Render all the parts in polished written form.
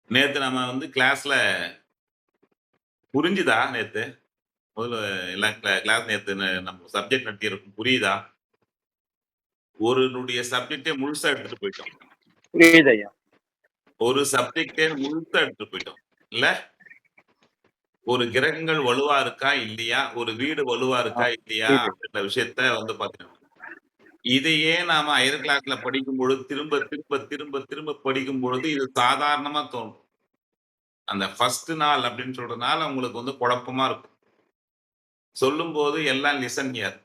நேத்து நம்ம வந்து கிளாஸ்ல புரிஞ்சுதா நேத்து? முதல்ல எல்லாம் கிளாஸ் நேத்து நம்ம சப்ஜெக்ட் நடத்தியிருக்கோம் புரியுதா? ஒருனுடைய சப்ஜெக்ட்டே முழுசா எடுத்துட்டு போயிட்டோம். புரியுது ஐயா. ஒரு சப்ஜெக்ட்டே முழுசா எடுத்துட்டு போயிட்டோம். இல்ல? ஒரு கிரகங்கள் வலுவா இருக்கா? இல்லையா? ஒரு வீடு வலுவா இருக்கா? இல்லையா? புரியுது. அப்படின்ற விஷயத்த வந்து பார்த்தீங்கன்னா, இதையே நாம ஹையர் கிளாஸ்ல படிக்கும்பொழுது திரும்ப, திரும்ப, திரும்ப, திரும்ப படிக்கும்பொழுது இது சாதாரணமா தோணும். அந்த ஃபர்ஸ்ட் நாள் அப்படின்னு சொல்றதுனால உங்களுக்கு வந்து குழப்பமா இருக்கும். சொல்லும்போது எல்லாம் லிசன் ஹியர்.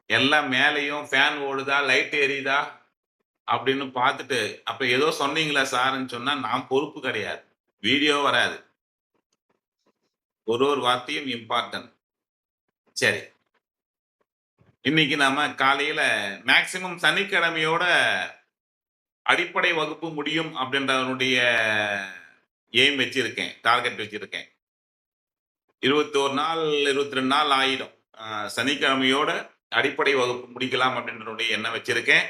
எல்லாம் மேலயும் ஃபேன் ஓடுதா? லைட் எரியுதா? அப்படின்னு பார்த்துட்டு, அப்ப ஏதோ சொன்னீங்களா சார்ன்னு சொன்னா, நான் பொறுப்பு கிடையாது. வீடியோ வராது. ஒரு வார்த்தையும் இம்பார்ட்டன்ட். சரி. இன்னைக்கு நாம காலையில மேக்ஸிமம் சனிக்கிழமையோட அடிப்படை வகுப்பு முடியும் அப்படின்றதனுடைய எய்ம் வச்சிருக்கேன். டார்கெட் வச்சிருக்கேன். 21 நாள், 22 நாள் ஆயிடும். சனிக்கிழமையோட அடிப்படை வகுப்பு முடிக்கலாம் அப்படின்றனுடைய எண்ணம் வச்சிருக்கேன்.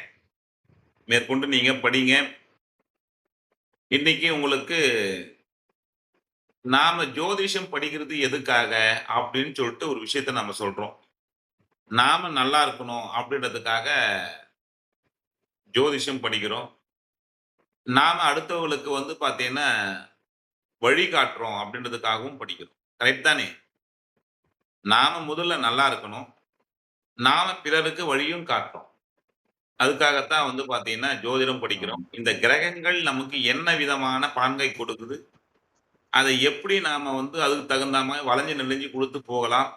மேற்கொண்டு நீங்க படிங்க. இன்னைக்கு உங்களுக்கு நாம ஜோதிஷம் படிக்கிறது எதுக்காக அப்படின்னு சொல்லிட்டு ஒரு விஷயத்த நம்ம சொல்றோம். நாம நல்லா இருக்கணும் அப்படின்றதுக்காக ஜோதிஷம் படிக்கிறோம். நாம அடுத்தவங்களுக்கு வந்து பார்த்தீங்கன்னா, வழிகாட்டுறோம் அப்படின்றதுக்காகவும் படிக்கிறோம். கரெக்ட் தானே? நாம முதல்ல நல்லா இருக்கணும். நாம பிறருக்கு வழியும் காட்டுறோம். அதுக்காகத்தான் வந்து பார்த்தீங்கன்னா, ஜோதிடம் படிக்கிறோம். இந்த கிரகங்கள் நமக்கு என்ன விதமான பலன்களை கொடுக்குது? அதை எப்படி நாம வந்து அதுக்கு தகுந்த மாரி வளைஞ்சு நெளிஞ்சு குடுத்து போகலாம்?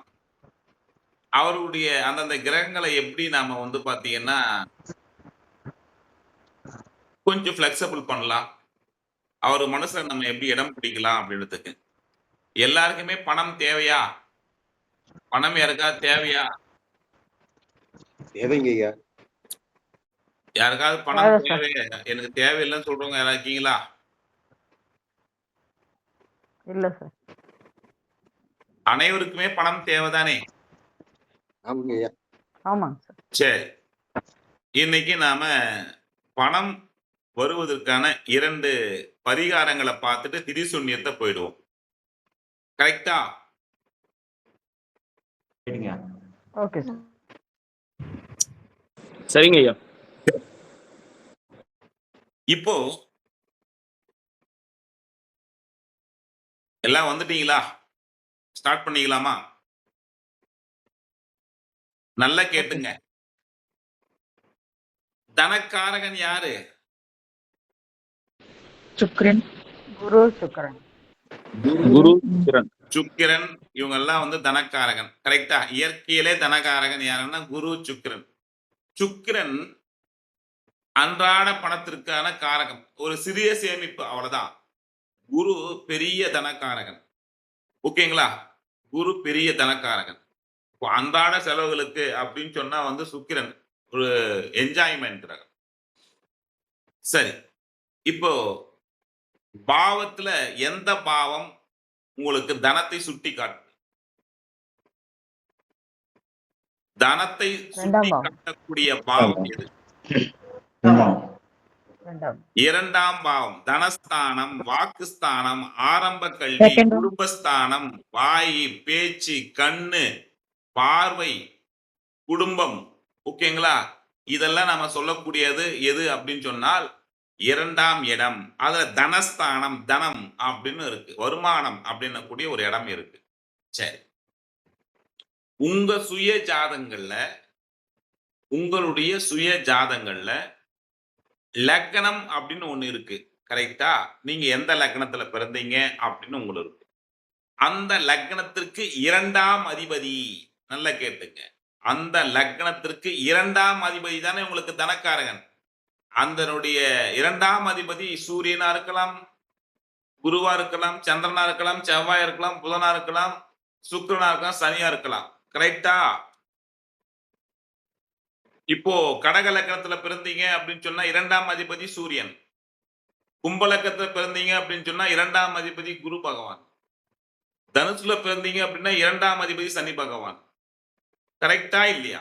அவர்களுடைய அந்தந்த கிரகங்களை எப்படி நாம வந்து பார்த்தீங்கன்னா, கொஞ்சம் ஃப்ளெக்ஸிபிள் பண்ணலாம். அவர் மனசுல நம்ம எப்படி இடம் பிடிக்கலாம் அப்படின்றதுக்கு. எல்லாருக்குமே பணம் தேவையா? பணம் யாருக்காவது தேவையா? தேவைங்க ஐயா. யாருக்காவது பணம் தேவை, எனக்கு தேவையில்லன்னு சொல்றவங்க யாராவது இருக்கீங்களா? இல்ல சார். அனைவருக்குமே பணம் தேவைதானே? ஆமாங்க ஐயா. ஆமாங்க சார். சரி. இன்னைக்கு நாம பணம் வருவதற்கான 2 பரிகாரங்கள பார்த்துட்டு திரிசூன்யத்த போயிடுவோம். கரெக்ட்டா? Okay sir. சரிங்க ஐயா. இப்போ எல்லாம் வந்துட்டீங்களா? ஸ்டார்ட் பண்ணிக்கலாமா? நல்லா கேட்டுங்க. தனக்காரகன் யாரு? சுக்கிரன். குரு சுக்கிரன். குரு சுக்கிரன். சுக்கிரன் இவங்க எல்லாம் வந்து தனக்காரகன். கரெக்ட்டா? இயற்கையிலே தனக்காரகன் யாருன்னா குரு, சுக்கிரன். சுக்கிரன் அன்றாட பணத்திற்கான காரகம். ஒரு சிறிய சேமிப்பு அவ்வளவுதான். குரு பெரிய தனக்காரகன். ஓகேங்களா? குரு பெரிய தனக்காரகன். இப்போ அன்றாட செலவுகளுக்கு அப்படின்னு சொன்னா வந்து சுக்கிரன் ஒரு என்ஜாய்மென்ட் கிரகம். சரி. இப்போ பாவத்துல எந்த பாவம் உங்களுக்கு தனத்தை சுட்டி காட்டும்? தனத்தை சுட்டி காட்டக்கூடிய பாவம் எது? 2ஆம் பாவம் தனஸ்தானம், வாக்குஸ்தானம், ஆரம்ப கல்வி, குடும்பஸ்தானம், வாய், பேச்சு, கண்ணு, பார்வை, குடும்பம். ஓகேங்களா? இதெல்லாம் நம்ம சொல்லக்கூடியது எது அப்படின்னு சொன்னால் 2ஆம் இடம். அதுல தனஸ்தானம், தனம் அப்படின்னு இருக்கு. வருமானம் அப்படின்னு கூடிய ஒரு இடம் இருக்கு. சரி. உங்க சுய ஜாதகங்கள்ல உங்களுடைய சுய ஜாதகங்கள்ல லக்னம் அப்படின்னு ஒண்ணு இருக்கு. கரெக்ட்டா? நீங்க எந்த லக்னத்துல பிறந்தீங்க அப்படின்னு உங்களுக்கு இருக்கு. அந்த லக்னத்திற்கு 2ஆம் அதிபதி. நல்லா கேட்டுங்க. அந்த லக்னத்திற்கு 2ஆம் அதிபதி தானே உங்களுக்கு தனக்காரகன். அந்தனுடைய 2ஆம் அதிபதி சூரியனா இருக்கலாம், குருவா இருக்கலாம், சந்திரனா இருக்கலாம், செவ்வாயா இருக்கலாம், புதனா இருக்கலாம், சுக்கிரனா இருக்கலாம், சனியா இருக்கலாம். கரெக்ட்டா? இப்போ கடக லக்னத்துல பிறந்தீங்க அப்படின்னு சொன்னா 2ஆம் அதிபதி சூரியன். கும்ப லக்னத்துல பிறந்தீங்க அப்படின்னு சொன்னா 2ஆம் அதிபதி குரு பகவான். தனுசுல பிறந்தீங்க அப்படின்னா 2ஆம் அதிபதி சனி பகவான். கரெக்ட்டா இல்லையா?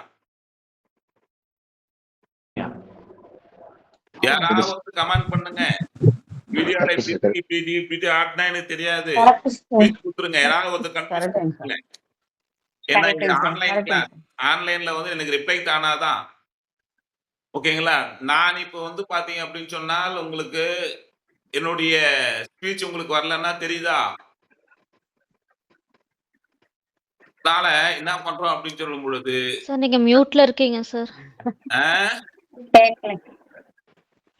யாராவது கமெண்ட் பண்ணுங்க. பெரியாரை இப்படி ஆட்டினா எனக்கு தெரியாது. கொடுத்துருங்க. யாராவது ஒருத்தர் கன்ஃபியூஸ் கரெக்டுங்க சார். ஏன்னா இங்க ஆன்லைன் கரெக்டுங்க கிளாஸ். சார். ஆன்லைன்ல வந்து எனக்கு ரிப்ளை தானாதான். ஓகேங்களா? நான் இப்போ வந்து பாத்தீங்க அப்படின்னு சொன்னால் உங்களுக்கு என்னுடைய ஸ்பீச் உங்களுக்கு வரலன்னா தெரியுதா? அதனால என்ன பண்றோம் அப்படின்னு சொல்லும் பொழுது சார் நீங்க மியூட்ல இருக்கீங்க சார். கேட்கல.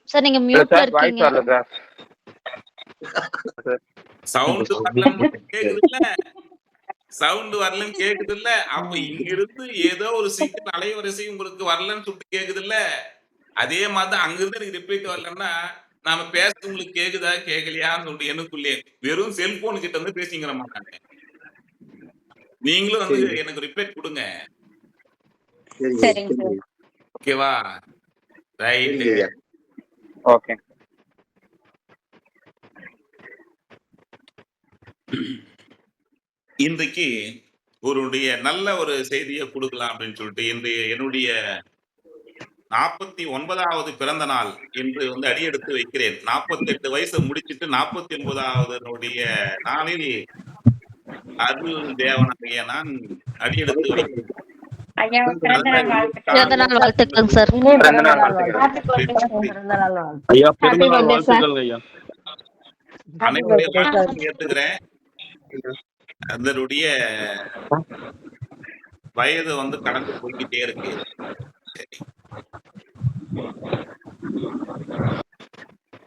சார் நீங்க மியூட்ல சார் வாய்ஸ் இருக்கீங்க. வரல சார். சவுண்ட் வரலன்னு கேக்குதுல்ல? சவுண்ட் வரலன்னு கேக்குதுல்ல? அப்ப இங்கிருந்து ஏதோ ஒரு சிங்கிள் அலைவரிசை உங்களுக்கு வரலன்னு சொல்லிட்டு கேக்குதுல்ல? அதே மாதிரி அங்கிருந்து எனக்கு ரிப்பீட் வரலன்னா நாம பேசுறது உங்களுக்கு கேக்குதா கேட்கலையான்னு சொல்லிட்டு எனக்குள்ளே வெறும் செல்போன் கிட்ட வந்து பேசிங்கிற மாட்டாங்க. நீங்களும் வந்து எனக்கு ரிப்பீட் கொடுங்க. சரிங்க சார். ஓகேவா? ரைட். ஓகே. இன்றைக்கு நல்ல ஒரு செய்தியை கொடுக்கலாம் அப்படின்னு சொல்லிட்டு இன்றைய என்னுடைய 49வது பிறந்த நாள் என்று வந்து அடியெடுத்து வைக்கிறேன். 48 வயசு முடிச்சிட்டு 49வது நாளில் அருள் தேவனாகிய நான் அடியெடுத்து வைக்கிறேன். பிறந்த நாள் வாழ்த்துக்கள் சார். பிறந்த நாள் வாழ்த்துக்கள். பிறந்த நாள் வாழ்த்து. ஐயா பிறந்த நாள் வாழ்த்துக்கள் ஐயா. அனைவருடைய வாழ்த்துக்களை ஏத்துக்கிறேன். அதனுடைய வயது வந்து கடந்து போய்கிட்டே இருக்கு.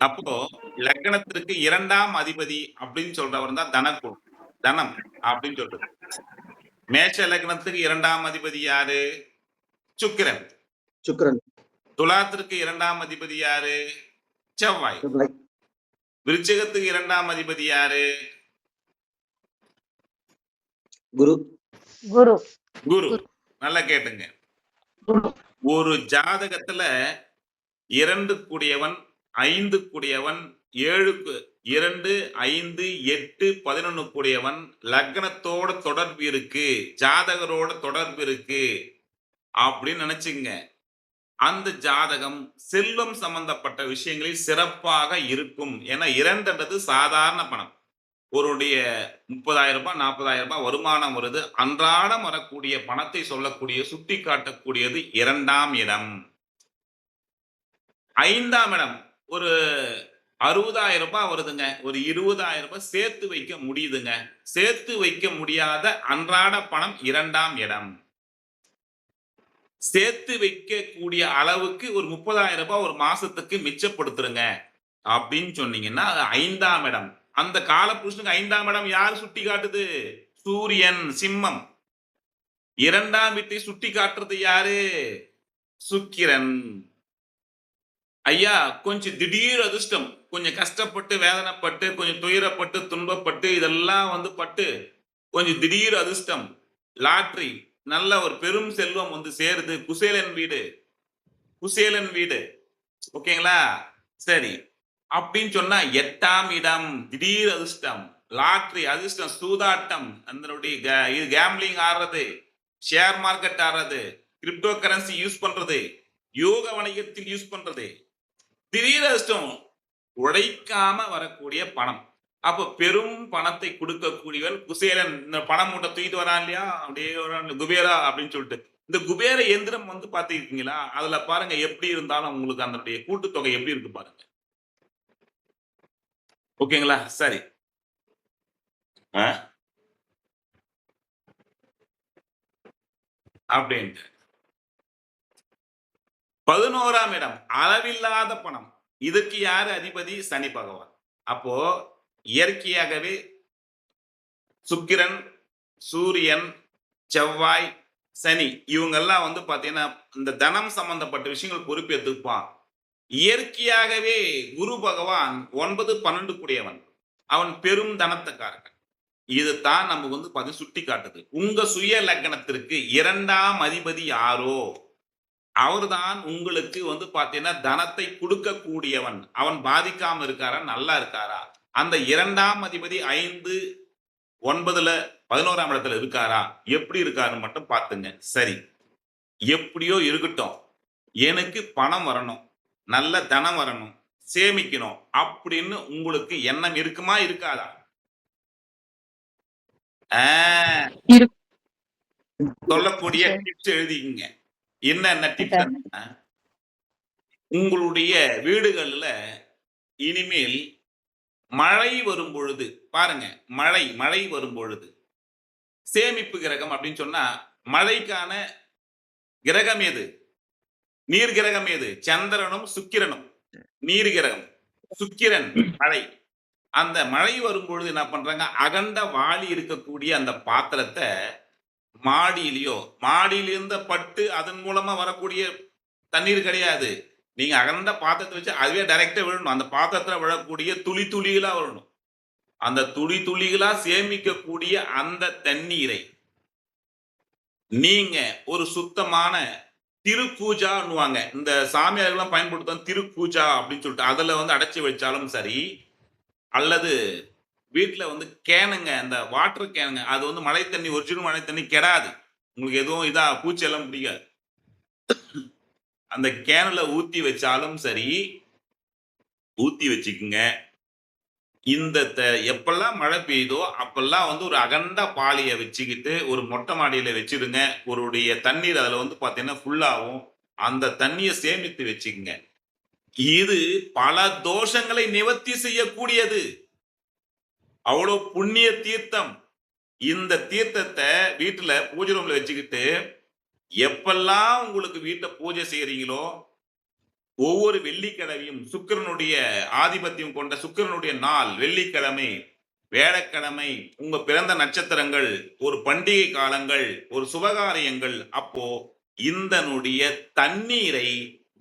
அப்போ லக்னத்திற்கு 2ஆம் அதிபதி அப்படின்னு சொல்றவர் தான் தனம் அப்படின்னு சொல்றது. மேஷ லக்னத்துக்கு 2ஆம் அதிபதி யாரு? சுக்கிரன். துலாத்திற்கு 2ஆம் அதிபதி யாரு? செவ்வாய். விருச்சிகத்துக்கு 2ஆம் அதிபதி யாரு? குரு. நல்லா கேட்டுங்க. ஒரு ஜாதகத்துல 2 கூடியவன் 5 கூடியவன் 7 2 5 8 11 கூடியவன் லக்னத்தோட தொடர்பு இருக்கு, ஜாதகரோட தொடர்பு இருக்கு அப்படின்னு நினைச்சுங்க. அந்த ஜாதகம் செல்வம் சம்பந்தப்பட்ட விஷயங்களில் சிறப்பாக இருக்கும். ஏன்னா 2ன்றது சாதாரண பணம். ஒருடைய 30,000 ரூபாய் 40,000 ரூபாய் வருமானம் வருது. அன்றாடம் வரக்கூடிய பணத்தை சொல்லக்கூடிய சுட்டி காட்டக்கூடியது 2ஆம் இடம். 5ஆம் இடம் ஒரு 60,000 ரூபாய் வருதுங்க. ஒரு 20,000 ரூபாய் சேர்த்து வைக்க முடியுதுங்க. சேர்த்து வைக்க முடியாத அன்றாட பணம் 2ஆம் இடம். சேர்த்து வைக்கக்கூடிய அளவுக்கு ஒரு 30,000 ரூபாய் ஒரு மாசத்துக்கு மிச்சப்படுத்துருங்க அப்படின்னு சொன்னீங்கன்னா அது 5ஆம் இடம். அந்த காலபுருஷனுக்கு 5ஆம் இடம் யார் சுட்டி காட்டுது? சூரியன், சிம்மம். 2ஆம் வீட்டை சுட்டி காட்டுறது யாரு? சுக்கிரன். ஐயா கொஞ்சம் திடீர் அதிர்ஷ்டம், கொஞ்சம் கஷ்டப்பட்டு வேதனைப்பட்டு கொஞ்சம் துயரப்பட்டு துன்பப்பட்டு இதெல்லாம் வந்து பட்டு கொஞ்சம் திடீர் அதிர்ஷ்டம், லாட்ரி, நல்ல ஒரு பெரும் செல்வம் வந்து சேருது. குசேலன் வீடு. ஓகேங்களா? சரி அப்படின்னு சொன்னா 8ஆம் இடம் திடீர் அதிர்ஷ்டம், லாட்ரி அதிர்ஷ்டம், சூதாட்டம், அதனுடைய கேம்லிங் ஆடுறது, ஷேர் மார்க்கெட் ஆடுறது, கிரிப்டோ கரன்சி யூஸ் பண்றது, யோக வணிகத்தில் யூஸ் பண்றது, திடீர் அதிர்ஷ்டம், உழைக்காம வரக்கூடிய பணம். அப்போ பெரும் பணத்தை கொடுக்கக்கூடியவன் குசேலன். இந்த பணம் மூட்டை தூக்கிட்டு வரான் இல்லையா, அப்படியே குபேரா அப்படின்னு சொல்லிட்டு. இந்த குபேர எந்திரம் வந்து பாத்துருக்கீங்களா? அதுல பாருங்க எப்படி இருந்தாலும் உங்களுக்கு அதனுடைய கூட்டுத்தொகை எப்படி இருக்கு பாருங்க. ஓகேங்களா? சரி. அப்படின்ட்டு 11ஆம் இடம் அளவில்லாத பணம். இதுக்கு யாரு அதிபதி? சனி பகவான். அப்போ இயற்கையாகவே சுக்கிரன், சூரியன், செவ்வாய், சனி இவங்கெல்லாம் வந்து பாத்தீங்கன்னா இந்த தனம் சம்பந்தப்பட்ட விஷயங்கள் பொறுப்பேற்றுப்பான். இயற்கையாகவே குரு பகவான் 9 12 கூடியவன். அவன் பெரும் தனத்துக்காரன். இதுதான் நம்ம வந்து சுட்டி காட்டுது. உங்க சுய லக்னத்திற்கு 2ஆம் அதிபதி யாரோ அவர்தான் உங்களுக்கு வந்து பாத்தீங்கன்னா தனத்தை கொடுக்கக்கூடியவன். அவன் பாதிக்காம இருக்காரா, நல்லா இருக்காரா? அந்த 2ஆம் அதிபதி 5 9ல 11ஆம் இடத்துல இருக்காரா, எப்படி இருக்காருன்னு மட்டும் பாத்துங்க. சரி, எப்படியோ இருக்கட்டும், எனக்கு பணம் வரணும், நல்ல தனம் வரணும், சேமிக்கணும் அப்படின்னு உங்களுக்கு எண்ணம் இருக்குமா இருக்காதா? சொல்லக்கூடிய டிப்ஸ் எழுதிக்கங்க. என்னென்ன டிப்ஸ்? உங்களுடைய வீடுகள்ல இனிமேல் மழை வரும் பொழுது பாருங்க, மழை வரும் பொழுது சேமிப்பு கிரகம் அப்படின்னு சொன்னா மழைக்கான கிரகம் எது? நீர் கிரகம் எது? சந்திரனும் சுக்கிரனும். நீர் கிரகம் சுக்கிரன் மழை. அந்த மழை வரும் பொழுது என்ன பண்றாங்க, அகண்ட வாளி இருக்கக்கூடிய அந்த பாத்திரத்தை மாடியிலிருந்த பட்டு அதன் மூலமா வரக்கூடிய தண்ணீர் கிடையாது. நீங்க அகண்ட பாத்திரத்தை வச்சு அதுவே டைரக்டா விழணும். அந்த பாத்திரத்துல விழக்கூடிய துளி துளிகளா வரணும். அந்த துளி துளிகளா சேமிக்கக்கூடிய அந்த தண்ணீரை நீங்க ஒரு சுத்தமான திருக்கூஜான்னுவாங்க. இந்த சாமியார்கள்லாம் பயன்படுத்தும் திருக்கூஜா அப்படின்னு சொல்லிட்டு அதுல அடைச்சி வச்சாலும் சரி, அல்லது வீட்டுல கேனுங்க, அந்த வாட்டர் கேனுங்க, அது மழை தண்ணி, ஒரிஜினல் மழை தண்ணி கெடாது. உங்களுக்கு எதுவும் பூச்சி எல்லாம் பிடிக்காது. அந்த கேன்ல ஊத்தி வச்சாலும் சரி, ஊத்தி வச்சுக்குங்க. இந்த எப்பெல்லாம் மழை பெய்யுதோ அப்பெல்லாம் ஒரு அகண்ட பாலியை வச்சுக்கிட்டு ஒரு மொட்டை மாடியில வச்சிடுங்க. ஒருடைய தண்ணீர் அதுல பாத்தீங்கன்னா ஃபுல்லாகும். அந்த தண்ணியை சேமித்து வச்சுக்குங்க. இது பல தோஷங்களை நிவர்த்தி செய்யக்கூடியது. அவ்வளவு புண்ணிய தீர்த்தம். இந்த தீர்த்தத்தை வீட்டுல பூஜை ரூம்ல வச்சுக்கிட்டு எப்பெல்லாம் உங்களுக்கு வீட்டை பூஜை செய்யறீங்களோ ஒவ்வொரு வெள்ளிக்கிழமையும் சுக்கிரனுடைய ஆதிபத்தியம் கொண்ட சுக்கிரனுடைய நாள் வெள்ளிக்கிழமை, வேலைக்கிழமை, உங்க பிறந்த நட்சத்திரங்கள், ஒரு பண்டிகை காலங்கள், ஒரு சுபகாரியங்கள், அப்போ இந்தனுடைய தண்ணீரை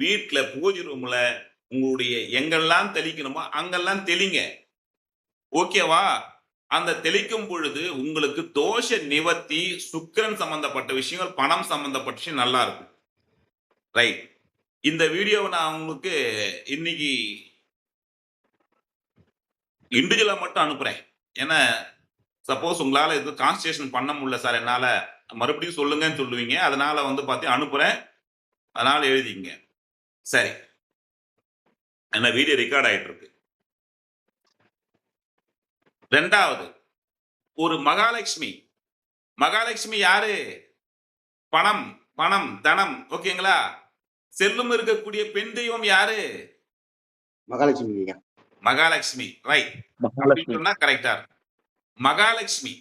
வீட்டுல பூஜை ரூம்ல உங்களுடைய எங்கெல்லாம் தெளிக்கணுமோ அங்கெல்லாம் தெளிங்க. ஓகேவா? அந்த தெளிக்கும் பொழுது உங்களுக்கு தோஷ நிவர்த்தி, சுக்கிரன் சம்பந்தப்பட்ட விஷயங்கள், பணம் சம்பந்தப்பட்ட விஷயம் நல்லா இருக்கும். ரைட். இந்த வீடியோவை நான் உங்களுக்கு இன்னைக்கு இண்டிவிஜுவலா மட்டும் அனுப்புறேன். ஏன்னா சப்போஸ் உங்களால எதுவும் கான்சன்ட்ரேஷன் பண்ண முடியல சார், என்னால மறுபடியும் சொல்லுங்கன்னு சொல்லுவீங்க. அதனால பார்த்து அனுப்புறேன். அதனால எழுதிங்க. சரி, என்ன வீடியோ ரெக்கார்ட் ஆயிட்டு இருக்கு. ரெண்டாவது, ஒரு மகாலட்சுமி யாரு? பணம், தனம். ஓகேங்களா? செல்லும் இருக்கக்கூடிய பெண் தெய்வம் யாரு? மகாலட்சுமி. ரைட். சொன்னா கரெக்டா. மகாலட்சுமி.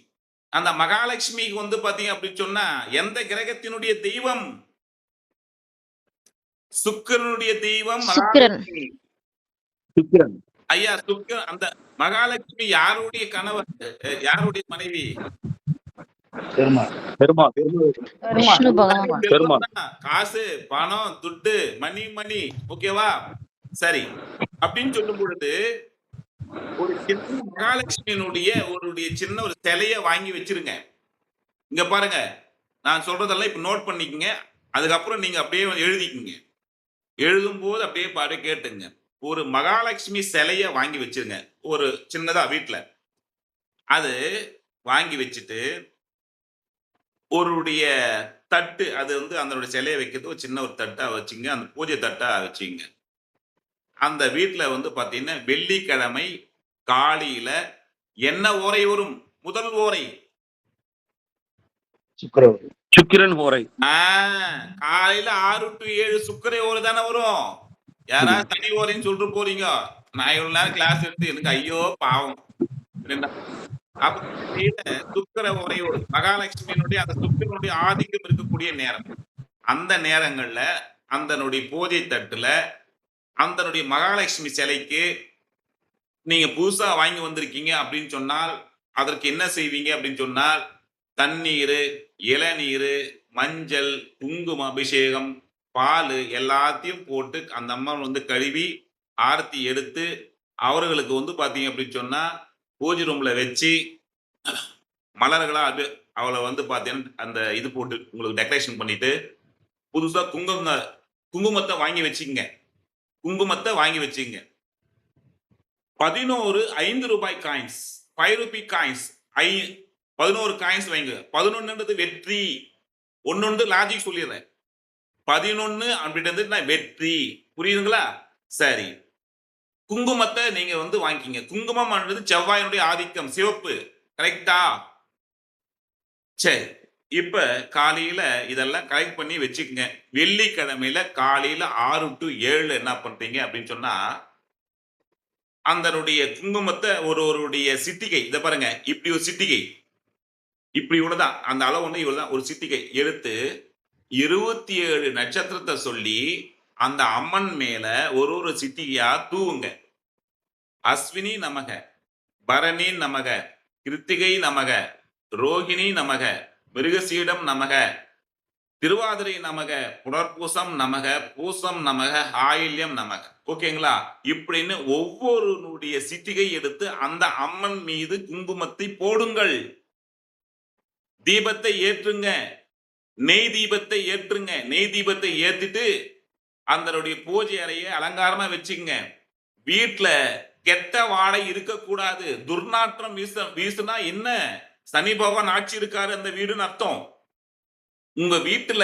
அந்த மகாலட்சுமிக்கு பாத்தீங்க அப்படின்னு சொன்னா எந்த கிரகத்தினுடைய தெய்வம்? சுக்கிரனுடைய தெய்வம் மகாலட்சுமி. ஐயா, சுக்கிரன். அந்த மகாலட்சுமி யாருடைய கணவர், யாருடைய மனைவி? விஷ்ணு பகவான். காசு, பணம், துட்டு, மணி. ஓகேவா? சரி. அப்படின்னு சொல்லும் பொழுது ஒரு சின்ன மகாலட்சுமியினுடைய ஒரு சின்ன ஒரு சிலைய வாங்கி வச்சிருங்க. இங்க பாருங்க, நான் சொல்றதெல்லாம் இப்ப நோட் பண்ணிக்கங்க. அதுக்கப்புறம் நீங்க அப்படியே எழுதிக்கங்க. எழுதும் போது அப்படியே பாரு கேட்டுங்க. ஒரு மகாலட்சுமி சிலைய வாங்கி வச்சிருங்க, ஒரு சின்னதா வீட்டுல. அது வாங்கி வச்சுட்டு ஒருடைய தட்டு, அது அந்த சிலையை வைக்கிறது ஒரு சின்ன ஒரு தட்டா வச்சுங்க. அந்த பூஜை தட்டா வச்சுங்க. அந்த வீட்டுல பாத்தீங்கன்னா வெள்ளிக்கிழமை காலையில என்ன ஓரை வரும்? முதல் ஓரை சுக்கிரன் ஓரை. காலையில 6 to 7 சுக்கிர ஓரை தானே வரும். யாராவது தனி ஓரைன்னு சொல்லிட்டு போறீங்க. நான் இவ்வளவு நேரம் கிளாஸ் எடுத்து எனக்கு ஐயோ பாவம். சுக்கிர ஓரையோடு மகாலட்சுமியினுடைய அந்த சுக்கிரனுடைய ஆதிக்கம் இருக்கக்கூடிய நேரம். அந்த நேரங்கள்ல அந்தனுடைய பூஜை தட்டுல அந்தனுடைய மகாலட்சுமி சிலைக்கு நீங்க புதுசா வாங்கி வந்திருக்கீங்க அப்படின்னு சொன்னால் அதற்கு என்ன செய்வீங்க அப்படின்னு சொன்னால் தண்ணீர், இளநீர், மஞ்சள், குங்கும அபிஷேகம், பால் எல்லாத்தையும் போட்டு அந்த அம்மா கழுவி ஆரத்தி எடுத்து அவர்களுக்கு பாத்தீங்க அப்படின்னு சொன்னா பூஜை ரூம்ல வச்சு மலர்களா அது அவளை பாத்தீங்கன்னா அந்த இது போட்டு உங்களுக்கு டெக்கரேஷன் பண்ணிட்டு புதுசா குங்குமத்தை வாங்கி வச்சுங்க. 11 5 ரூபாய் காயின்ஸ், 5 ரூபி காயின்ஸ், 11 காயின்ஸ் வைங்க. 11ன்றது வெற்றி. ஒன்னொன்று லாஜிக் சொல்லிடுறேன். 11 அப்படின்றது நான் வெற்றி. புரியுதுங்களா? சரி. குங்குமத்தை நீங்க வந்து வாங்கிக்கிங்க. குங்குமம் செவ்வாயினுடைய ஆதிக்கம், சிவப்பு. கரெக்டா? சரி. இப்ப காலையில இதெல்லாம் கலெக்ட் பண்ணி வச்சுக்கங்க. வெள்ளிக்கிழமையில காலையில 6 to 7 என்ன பண்றீங்க அப்படின்னு சொன்னா, அந்தனுடைய குங்குமத்தை ஒருவருடைய சிட்டிகை, இத பாருங்க, இப்படி ஒரு சிட்டிகை, இப்படி இவ்வளவுதான், அந்த அளவு ஒண்ணு இவ்வளவுதான், ஒரு சிட்டிகை எடுத்து 27 நட்சத்திரத்தை சொல்லி அந்த அம்மன் மேல ஒரு சிட்டிகையா தூவுங்க. அஸ்வினி நமக, பரணி நமக, கிருத்திகை நமக, ரோகிணி நமக, மிருகசீடம் நமக, திருவாதிரை நமக, புனர்பூசம் நமக, பூசம் நமக, ஆயில்யம் நமக. ஓகேங்களா? இப்படின்னு ஒவ்வொருடைய சிட்டிகை எடுத்து அந்த அம்மன் மீது குங்குமத்தை போடுங்கள். தீபத்தை ஏற்றுங்க. நெய் தீபத்தை ஏற்றுங்க. நெய் தீபத்தை ஏத்திட்டு அதனுடைய பூஜை அறையை அலங்காரமா வச்சுங்க. வீட்டுல கெட்ட வாடை இருக்கக்கூடாது. துர்நாற்றம் வீசுனா என்ன? சனி பகவான் ஆட்சி இருக்காரு அந்த வீடுன்னு அர்த்தம். உங்க வீட்டுல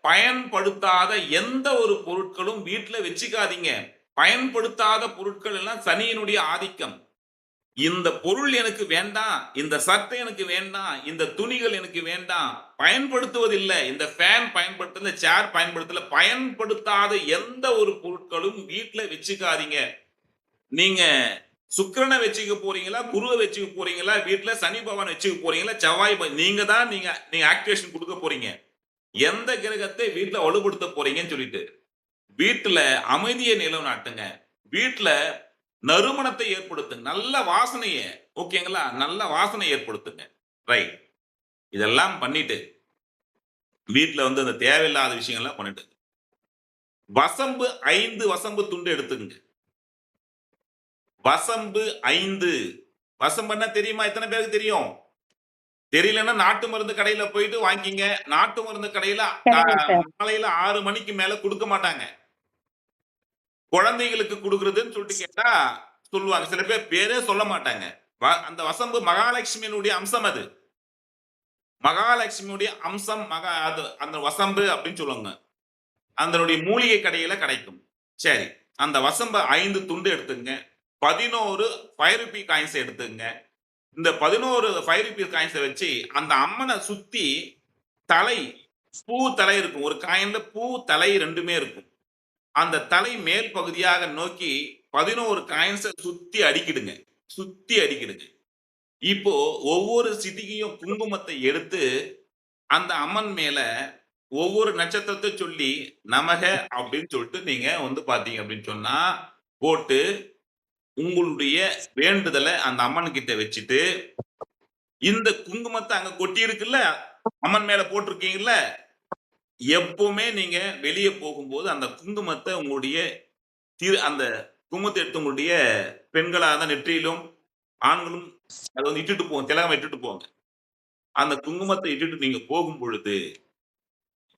பயன்படுத்தாத எந்த ஒரு பொருட்களும் வீட்டுல வச்சுக்காதீங்க. பயன்படுத்தாத பொருட்கள் எல்லாம் சனியினுடைய ஆதிக்கம். இந்த பொருள் எனக்கு வேண்டாம், இந்த சட்டை எனக்கு வேண்டாம், இந்த துணிகள் எனக்கு வேண்டாம், பயன்படுத்துவதில்லை, இந்த ஃபேன் பயன்படுத்த, இந்த சேர் பயன்படுத்தல, பயன்படுத்தாத எந்த ஒரு பொருட்களும் வீட்டுல வச்சுக்காதீங்க. நீங்க சுக்கிரனை வச்சுக்க போறீங்களா, குருவை வச்சுக்க போறீங்களா, வீட்டுல சனி பகவான் வச்சுக்க போறீங்களா, செவ்வாய் நீங்க தான் நீங்க ஆக்டிவேஷன் கொடுக்க போறீங்க. எந்த கிரகத்தை வீட்டுல வலுப்படுத்த போறீங்கன்னு சொல்லிட்டு வீட்டுல அமைதியை நிலநாட்டுங்க. வீட்டுல நறுமணத்தை ஏற்படுத்துங்க. நல்ல வாசனைய, ஓகேங்களா, நல்ல வாசனை ஏற்படுத்துங்க. ரைட். இதெல்லாம் பண்ணிட்டு வீட்டுல வந்து அந்த தேவையில்லாத விஷயங்கள்லாம் பண்ணிட்டு வசம்பு 5 வசம்பு துண்டு எடுத்துங்க. வசம்பு 5. வசம்புன்னா தெரியுமா? எத்தனை பேருக்கு தெரியும்? தெரியலன்னா நாட்டு மருந்து கடையில போயிட்டு வாங்கிங்க. நாட்டு மருந்து கடையில காலையில 6 மணிக்கு மேல கொடுக்க மாட்டாங்க. குழந்தைகளுக்கு கொடுக்கறதுன்னு சொல்லிட்டு கேட்டா சொல்லுவாங்க. சில பேர் பேரே சொல்ல மாட்டாங்க. அந்த வசம்பு மகாலட்சுமியினுடைய அம்சம். அது மகாலட்சுமியுடைய அம்சம். அது அந்த வசம்பு அப்படின்னு சொல்லுவாங்க. அதனுடைய மூலிகை கடையில கிடைக்கும். சரி, அந்த வசம்பு 5 துண்டு எடுத்துங்க. 11 5 ரூபி காயின்ஸ் எடுத்துங்க. இந்த 11 5 ரூபி காயின்ஸை வச்சு அந்த அம்மனை சுத்தி தலை, பூ தலை இருக்கும். ஒரு காயின்ல பூ தலை ரெண்டுமே இருக்கும். அந்த தலை மேல் பகுதியாக நோக்கி 11 காயின்ஸை சுத்தி அடிக்கிடுங்க. சுத்தி அடிக்கிடுங்க. இப்போ ஒவ்வொரு சிட்டிகையும் குங்குமத்தை எடுத்து அந்த அம்மன் மேல ஒவ்வொரு நட்சத்திரத்தை சொல்லி நமக அப்படின்னு சொல்லிட்டு நீங்க வந்து பாத்தீங்க அப்படின்னு சொன்னா போட்டு உங்களுடைய வேண்டுதலை அந்த அம்மன் கிட்ட வச்சுட்டு இந்த குங்குமத்தை அங்க கொட்டி இருக்குல்ல, அம்மன் மேல போட்டிருக்கீங்கல்ல, எப்பவுமே நீங்க வெளியே போகும்போது அந்த குங்குமத்தை உங்களுடைய அந்த குங்குமத்தை எடுத்து உங்களுடைய பெண்களாக தான் நெற்றியிலும் ஆண்களும் அதை வந்து இட்டுட்டு போங்க. திலகம் இட்டுட்டு போங்க. அந்த குங்குமத்தை இட்டுட்டு நீங்க போகும் பொழுது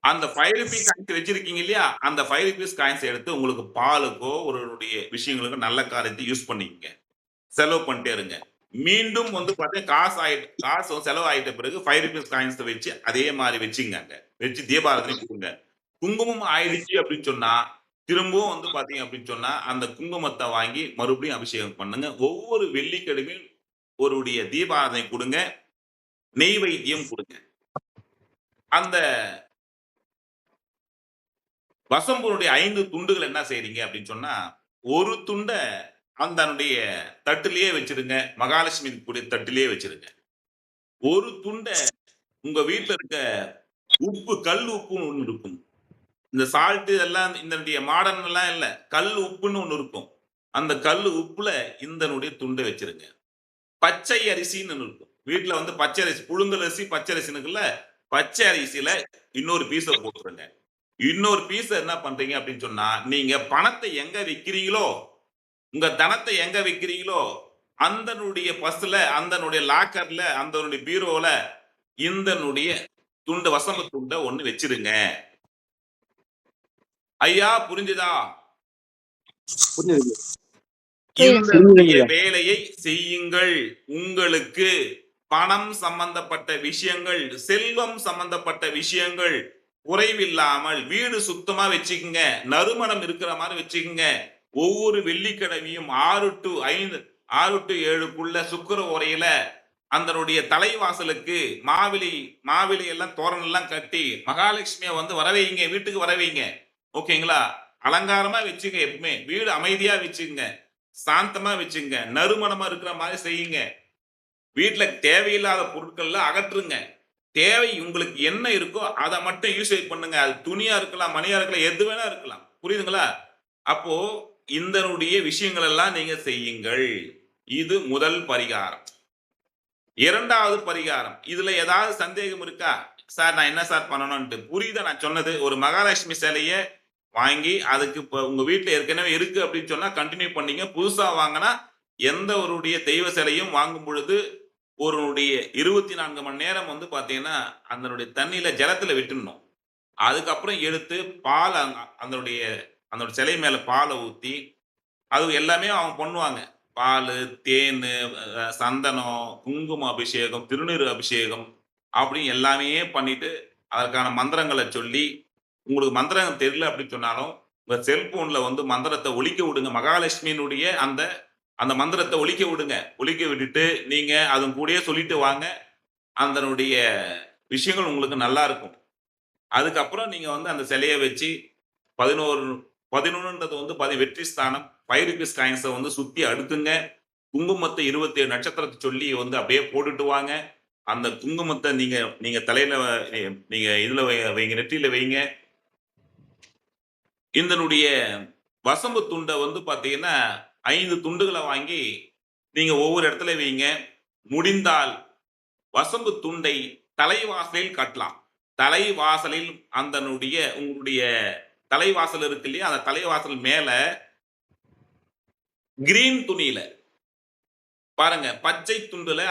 அந்த 5 ரூபி காயின்ஸ் வச்சிருக்கீங்க இல்லையா, அந்த 5 ருபீஸ் காயின்ஸ் எடுத்து உங்களுக்கு பாலுக்கோ ஒருவருடைய விஷயங்களுக்கோ நல்ல காரியத்தை யூஸ் பண்ணிக்கங்க. செலவு பண்ணிட்டே இருங்க. மீண்டும் வந்து பார்த்தீங்கன்னா காசு செலவு ஆயிட்ட பிறகு 5 ருபீஸ் காயின்ஸ் வச்சு அதே மாதிரி வச்சுங்க. அங்க வச்சு தீபாராதனை கொடுங்க. குங்குமம் ஆயிடுச்சு அப்படின்னு சொன்னா திரும்பவும் வந்து பாத்தீங்க அப்படின்னு சொன்னா அந்த குங்குமத்தை வாங்கி மறுபடியும் அபிஷேகம் பண்ணுங்க. ஒவ்வொரு வெள்ளிக்கிழமையும் ஒருடைய தீபாராதனை கொடுங்க. நெய் வைத்தியம் கொடுங்க. அந்த வசம்புடைய 5 துண்டுகள் என்ன செய்றீங்க அப்படின்னு சொன்னா, ஒரு துண்டை அந்தனுடைய தட்டிலேயே வச்சிருங்க. மகாலட்சுமி கூடிய தட்டிலேயே வச்சிருங்க. ஒரு துண்டை உங்க வீட்டுல இருக்க உப்பு, கல் உப்புன்னு ஒண்ணு இருக்கும். இந்த சால்ட் எல்லாம் இந்த மாடர்ன் எல்லாம் இல்ல, கல் உப்புன்னு ஒண்ணு இருக்கும். அந்த கல் உப்புல இந்தனுடைய துண்டை வச்சிருங்க. பச்சை அரிசின்னு ஒண்ணு இருக்கும். வீட்டுல வந்து பச்சை அரிசி, புழுங்கல் அரிசி, பச்சை அரிசினுக்குள்ள பச்சை அரிசியில இன்னொரு பீஸ போட்டுருங்க. இன்னொரு பீஸ என்ன பண்றீங்க அப்படின்னு சொன்னா, நீங்க பணத்தை எங்க வைக்கிறீங்களோ, உங்க தனத்தை எங்க வைக்கிறீங்களோ, அந்தனுடைய பஸ்ல, அந்தனுடைய லாக்கர்ல, அந்தனுடைய பீரோல இந்தனுடைய துண்டு, வசம்பு துண்டை ஒண்ணு வச்சிருங்க. ஐயா புரிஞ்சுதா? இந்த வேலையை செய்யுங்கள். உங்களுக்கு பணம் சம்பந்தப்பட்ட விஷயங்கள், செல்வம் சம்பந்தப்பட்ட விஷயங்கள் குறைவில்லாமல் வீடு சுத்தமா வச்சுக்கோங்க. நறுமணம் இருக்கிற மாதிரி வச்சுக்கோங்க. ஒவ்வொரு வெள்ளிக்கிழமையும் 6 to 5 6 to 7க்குள்ள சுக்கிர உரையில அதனுடைய தலைவாசலுக்கு மாவிலை எல்லாம் தோரணம் எல்லாம் கட்டி மகாலட்சுமியை வந்து வரவைங்க, வீட்டுக்கு வரவைங்க. ஓகேங்களா? அலங்காரமா வச்சுங்க, எப்பவுமே வீடு அமைதியா வச்சுங்க, சாந்தமா வச்சுங்க, நறுமணமா இருக்கிற மாதிரி செய்யுங்க. வீட்டுல தேவையில்லாத பொருட்கள்ல அகற்றுங்க. தேவை உங்களுக்கு என்ன இருக்கோ அதை மட்டும் யூஸ் பண்ணுங்க. அது துணியா இருக்கலாம், மணியா இருக்கலாம், எது வேணா இருக்கலாம். புரியுதுங்களா? அப்போ இந்தனுடைய விஷயங்கள் எல்லாம் நீங்க செய்யுங்கள். இது முதல் பரிகாரம். இரண்டாவது பரிகாரம், இதுல ஏதாவது சந்தேகம் இருக்கா? சார் நான் என்ன சார் பண்ணணும்ட்டு புரியுதா நான் சொன்னது? ஒரு மகாலட்சுமி சிலைய வாங்கி அதுக்கு உங்க வீட்டுல ஏற்கனவே இருக்கு அப்படின்னு சொன்னா கண்டினியூ பண்ணீங்க. புதுசா வாங்கினா எந்த ஒருடைய தெய்வ சிலையும் வாங்கும் பொழுது ஒருடைய 24 மணி நேரம் வந்து பாத்தீங்கன்னா அதனுடைய தண்ணியில ஜலத்துல விட்டுடணும். அதுக்கப்புறம் எடுத்து பால் அந்த சிலை மேல பாலை ஊத்தி அது எல்லாமே அவங்க பண்ணுவாங்க. பால், தேன், சந்தனம், குங்கும அபிஷேகம், திருநீறு அபிஷேகம் அப்படின்னு எல்லாமே பண்ணிட்டு அதற்கான மந்திரங்களை சொல்லி, உங்களுக்கு மந்திரம் தெரியல அப்படின்னு சொன்னாலும் உங்க செல்போன்ல வந்து மந்திரத்தை ஒலிக்க விடுங்க. மகாலட்சுமியினுடைய அந்த மந்திரத்தை ஒலிக்க விடுங்க. ஒலிக்க விட்டுட்டு நீங்க அதன் கூடயே சொல்லிட்டு வாங்க. அதனுடைய விஷயங்கள் உங்களுக்கு நல்லா இருக்கும். அதுக்கப்புறம் நீங்க வந்து அந்த சிலையை வச்சு 11ன்றது வந்து வெற்றி ஸ்தானம். பைரிபிஸ் காயின்ஸை வந்து சுத்தி அடுக்குங்க. குங்குமத்தை 27 நட்சத்திரத்தை சொல்லி வந்து அப்படியே போட்டுட்டு வாங்க. அந்த குங்குமத்தை நீங்க தலையில நீங்க இதுல வைங்க, நெற்றியில வைங்க. இதனுடைய வசம்பு துண்டை வந்து பாத்தீங்கன்னா 5 துண்டுகளை வாங்கி நீங்க ஒவ்வொரு இடத்துல வைங்க. முடிந்தால் வசம்பு துண்டை தலைவாசலில் கட்டலாம். தலைவாசலில் உங்களுடைய தலைவாசல் இருக்கு இல்லையா, அந்த தலைவாசல் மேல கிரீன் துணியில பாருங்க, பச்சை துண்டுல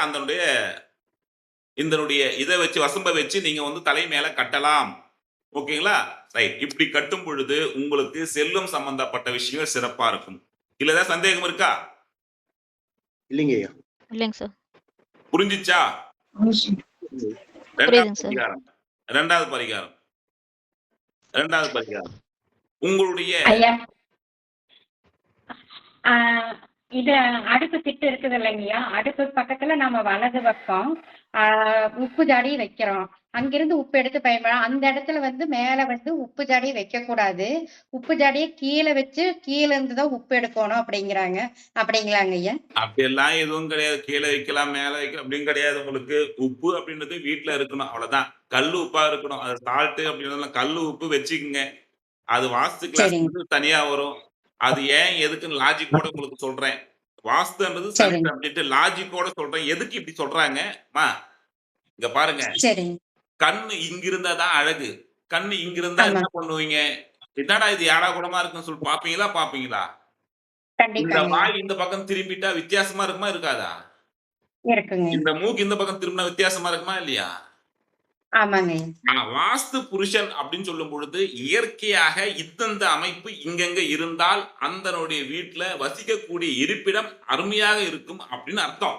இதனுடைய இதை வச்சு வசம்ப வச்சு நீங்க வந்து தலை மேல கட்டலாம். ஓகேங்களா? ரைட். இப்படி கட்டும் பொழுது உங்களுக்கு செல்வம் சம்பந்தப்பட்ட விஷயங்கள் சிறப்பா இருக்கும். இல்ல ஏதாவது சந்தேகம் இருக்கா? இல்லைங்க ஐயா. இல்லைங்க சார். புரிஞ்சிச்சா? புரியுதுங்க சார். இரண்டாவது பரிகாரம் உங்களுடைய ஐயா, இது அடுப்பு திட்டு இருக்குது இல்லைங்கய்யா, அடுப்பு பக்கத்துல நம்ம வலது பக்கம் உப்பு ஜாடி வைக்கிறோம். அங்கிருந்து உப்பு எடுத்து பயன்படும். அந்த இடத்துல வந்து மேல வந்து உப்பு ஜாடியை வைக்க கூடாது. உப்பு ஜாடியை கீழே வச்சு கீழே இருந்துதான் உப்பு எடுக்கணும் அப்படிங்களாங்க ஐயா? அப்படியெல்லாம் எதுவும் கிடையாது. கீழே வைக்கலாம், மேல வைக்கலாம் அப்படின்னு கிடையாது. உங்களுக்கு உப்பு அப்படின்றது வீட்டுல இருக்கணும், அவ்வளவுதான். கல்லு உப்பா இருக்கணும். அது சால்ட் அப்படின்றதுலாம் கல்லு உப்பு வச்சுக்குங்க. அது வாஸ்து கிளாஸ் தனியா வரும். அது ஏன் எதுக்குன்னு லாஜிக்கோட உங்களுக்கு சொல்றேன். வாஸ்துன்றது சப்ஜெக்ட், லாஜிக்கோட சொல்றேன். எதுக்கு இப்படி சொல்றாங்க? இங்க பாருங்க, கண்ணு இங்க இருந்தாதான் அழகு. கண்ணு இங்க இருந்தா என்ன பண்ணுவீங்க? என்னடா இது ஏடா கூடமா இருக்குன்னு சொல்லி பாப்பீங்களா? இந்த வாய் இந்த பக்கம் திரும்பிட்டா வித்தியாசமா இருக்குமா, இருக்காதா? இந்த மூக்கு இந்த பக்கம் திரும்பினா வித்தியாசமா இருக்குமா, இல்லையா? வாஸ்து புருஷன் அப்படின்னு சொல்லும் பொழுது இயற்கையாக இத்தந்த அமைப்பு இங்கங்க இருந்தால் அந்தனுடைய வீட்டுல வசிக்கக்கூடிய இருப்பிடம் அருமையாக இருக்கும் அப்படின்னு அர்த்தம்.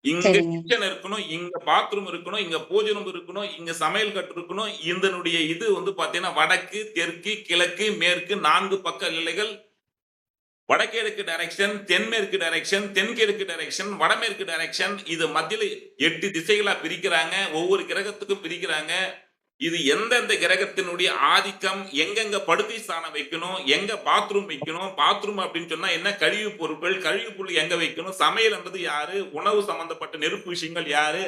இங்க கிச்சன் இருக்கணும், இங்க பாத்ரூம் இருக்கணும், இங்க பூஜை ரூம் இருக்கணும், இங்க சமையல் கட்டு இருக்கணும். இதனுடைய இது வந்து பாத்தீங்கன்னா வடக்கு, தெற்கு, கிழக்கு, மேற்கு 4 பக்க நிலைகள். வடகிழக்கு டைரக்ஷன், தென்மேற்கு டைரக்ஷன், தென்கிழக்கு டைரக்ஷன், வடமேற்கு டைரக்ஷன். இது மத்தியில 8 திசைகளா பிரிக்கிறாங்க. ஒவ்வொரு கிரகத்துக்கும் பிரிக்கிறாங்க. இது எந்தெந்த கிரகத்தினுடைய ஆதிக்கம், எங்கெங்க படுக்கை ஸ்தானம் வைக்கணும், எங்க பாத்ரூம் வைக்கணும், பாத்ரூம் அப்படின்னு சொன்னா என்ன, கழிவு பொருட்கள், கழிவு பொருள் எங்க வைக்கணும், சமையல் என்றது யாரு, உணவு சம்பந்தப்பட்ட நெருப்பு விஷயங்கள் யாரு,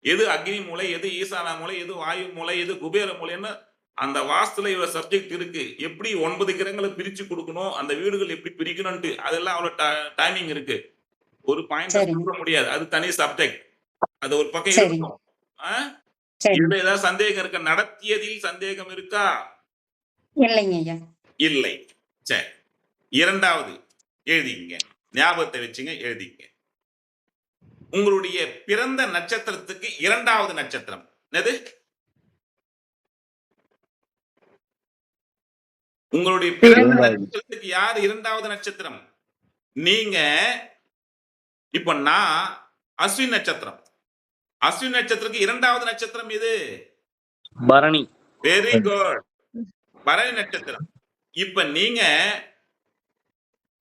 எது அக்னி மூலை, எது ஈசான மூலை, எது வாயு மூலை, எது குபேர மூலைன்னு அந்த வாஸ்துல இவ்வளவு சப்ஜெக்ட் இருக்கு. எப்படி 9 கிரகங்களை பிரிச்சு கொடுக்கணும், அந்த வீடுகள் எப்படி பிரிக்கணும்ட்டு அதெல்லாம் அவ்வளவு டைமிங் இருக்கு. ஒரு பாயிண்ட் சொல்ல முடியாது, அது தனி சப்ஜெக்ட். அது ஒரு பக்கம் இருக்கும். இதுல ஏதாவது சந்தேகம் இருக்கா? நடத்தியதில் சந்தேகம் இருக்கா? இல்லை. சரி, இரண்டாவது எழுதிங்க, ஞாபகத்தை வச்சுங்க, எழுதிங்க. உங்களுடைய பிறந்த நட்சத்திரத்துக்கு 2வது நட்சத்திரம் என்னது? உங்களுடைய பிறந்த நட்சத்திரத்துக்கு யார் 2வது நட்சத்திரம்? நீங்க. இப்ப நான் அஸ்வின் நட்சத்திரம். அஸ்வின் நட்சத்திரத்துக்கு 2வது நட்சத்திரம் எது? பரணி. வெரி குட், பரணி நட்சத்திரம். இப்ப நீங்க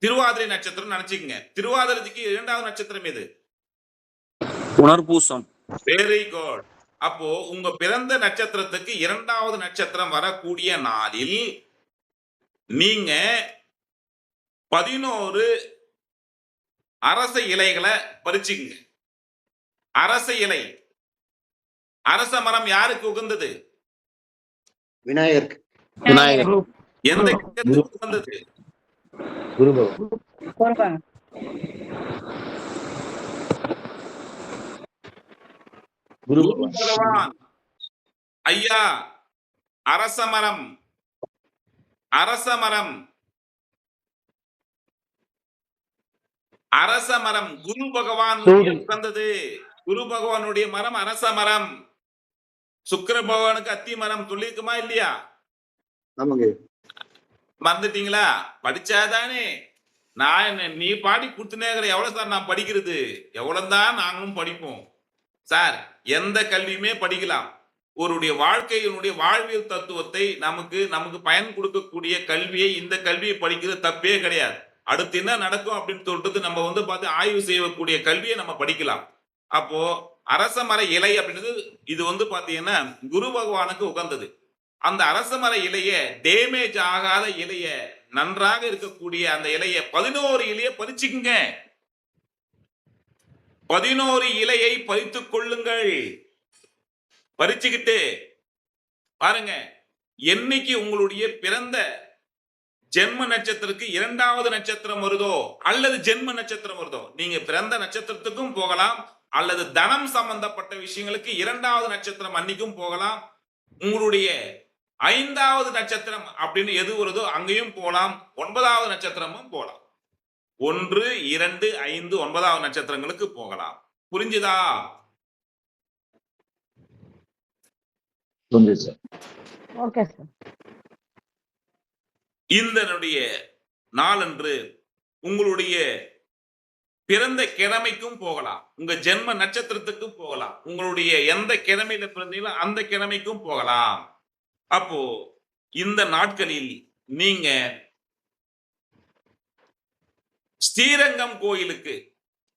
திருவாதிரை நட்சத்திரம் நினைச்சுக்கங்க. திருவாதிரைக்கு இரண்டாவது நட்சத்திரம் எது? புனர்பூசம். Very good. அப்போ உங்க பிறந்த நட்சத்திரத்துக்கு இரண்டாவது நட்சத்திரம் வரக்கூடிய நாளில் நீங்க 11 அரச இலைகளை பறிச்சுங்க. அரச இலை, அரச மரம் யாருக்கு உகந்தது? விநாயகருக்கு. விநாயகர். எந்த கிரகத்துக்கு உகந்தது? குரு பகவான். குருபகவான். குரு குரு பகவான். ஐயா, அரச மரம், அரச மரம், அரச மரம் குரு பகவான் உகந்தது. குரு பகவானுடைய மரம் அரச மரம். சுக்கிர பகவானுக்கு அத்தி மரம் சொல்லிருக்குமா இல்லையா? ஆமாங்க. மறந்துட்டீங்களா? படிச்சாதானே. நீ பாடி கொடுத்துனேங்கிற. எவ்வளவு சார் நான் படிக்கிறது? எவ்வளவுதான் நாங்களும் படிப்போம் சார். எந்த கல்வியுமே படிக்கலாம். ஒருடைய வாழ்க்கையினுடைய வாழ்வியல் தத்துவத்தை நமக்கு பயன் கொடுக்கக்கூடிய கல்வியை, இந்த கல்வியை படிக்கிறது தப்பே கிடையாது. அடுத்து என்ன நடக்கும் அப்படின்னு சொல்லிட்டு நம்ம பார்த்து ஆய்வு செய்யக்கூடிய கல்வியை நம்ம படிக்கலாம். அப்போ அரச மர இலை அப்படின்றது இது பாத்தீங்கன்னா குரு பகவானுக்கு உகந்தது. அந்த அரச மர இலைய, டேமேஜ் ஆகாத இலைய, நன்றாக இருக்கக்கூடிய அந்த இலைய 11 இலைய பறிச்சுக்குங்க. 11 இலையை பறித்துக் கொள்ளுங்கள். பறிச்சுக்கிட்டு பாருங்க, என்னைக்கு உங்களுடைய பிறந்த ஜென்ம நட்சத்திரத்துக்கு இரண்டாவது நட்சத்திரம் வருதோ அல்லது ஜென்ம நட்சத்திரம் வருதோ, நீங்க பிறந்த நட்சத்திரத்துக்கும் போகலாம், அல்லது தனம் சம்பந்தப்பட்ட விஷயங்களுக்கு இரண்டாவது நட்சத்திரம் அன்னைக்கும் போகலாம். உங்களுடைய 5வது நட்சத்திரம் அப்படின்னு எது வருதோ அங்கேயும் போகலாம். 9வது நட்சத்திரமும் போகலாம். 1, 2, 5, 9வது நட்சத்திரங்களுக்கு போகலாம். புரிஞ்சுதா? Okay sir. இந்த நாளன்று உங்களுடைய பிறந்த கிழமைக்கும் போகலாம், உங்க ஜென்ம நட்சத்திரத்துக்கும் போகலாம், உங்களுடைய எந்த கிழமையில பிறந்தீங்களோ அந்த கிழமைக்கும் போகலாம். அப்போ இந்த நாட்களில் நீங்க ஸ்ரீரங்கம் கோயிலுக்கு,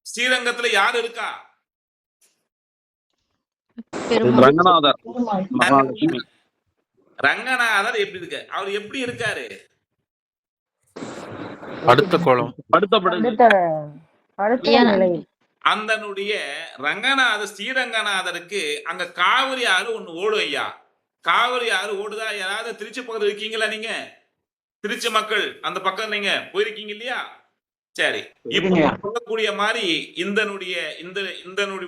ஸ்ரீரங்கத்துல யார் இருக்கா? ரங்கநாதர், மகாலட்சுமி. ரங்கநாதர் எப்படி இருக்கு? அவர் எப்படி இருக்காரு? அடுத்த கோலம், அந்தனுடைய ஸ்ரீரங்கநாதருக்கு அங்க காவிரி ஆறு ஒண்ணு ஓடும் ஐயா. காவிரி ஆறு ஓடுதா? யாராவது திருச்சி பக்கத்துல இருக்கீங்களா? நீங்க திருச்சி மக்கள் அந்த பக்கம் நீங்க போயிருக்கீங்க இல்லையா? சரி, இப்ப சொல்லக்கூடிய மாதிரி இந்த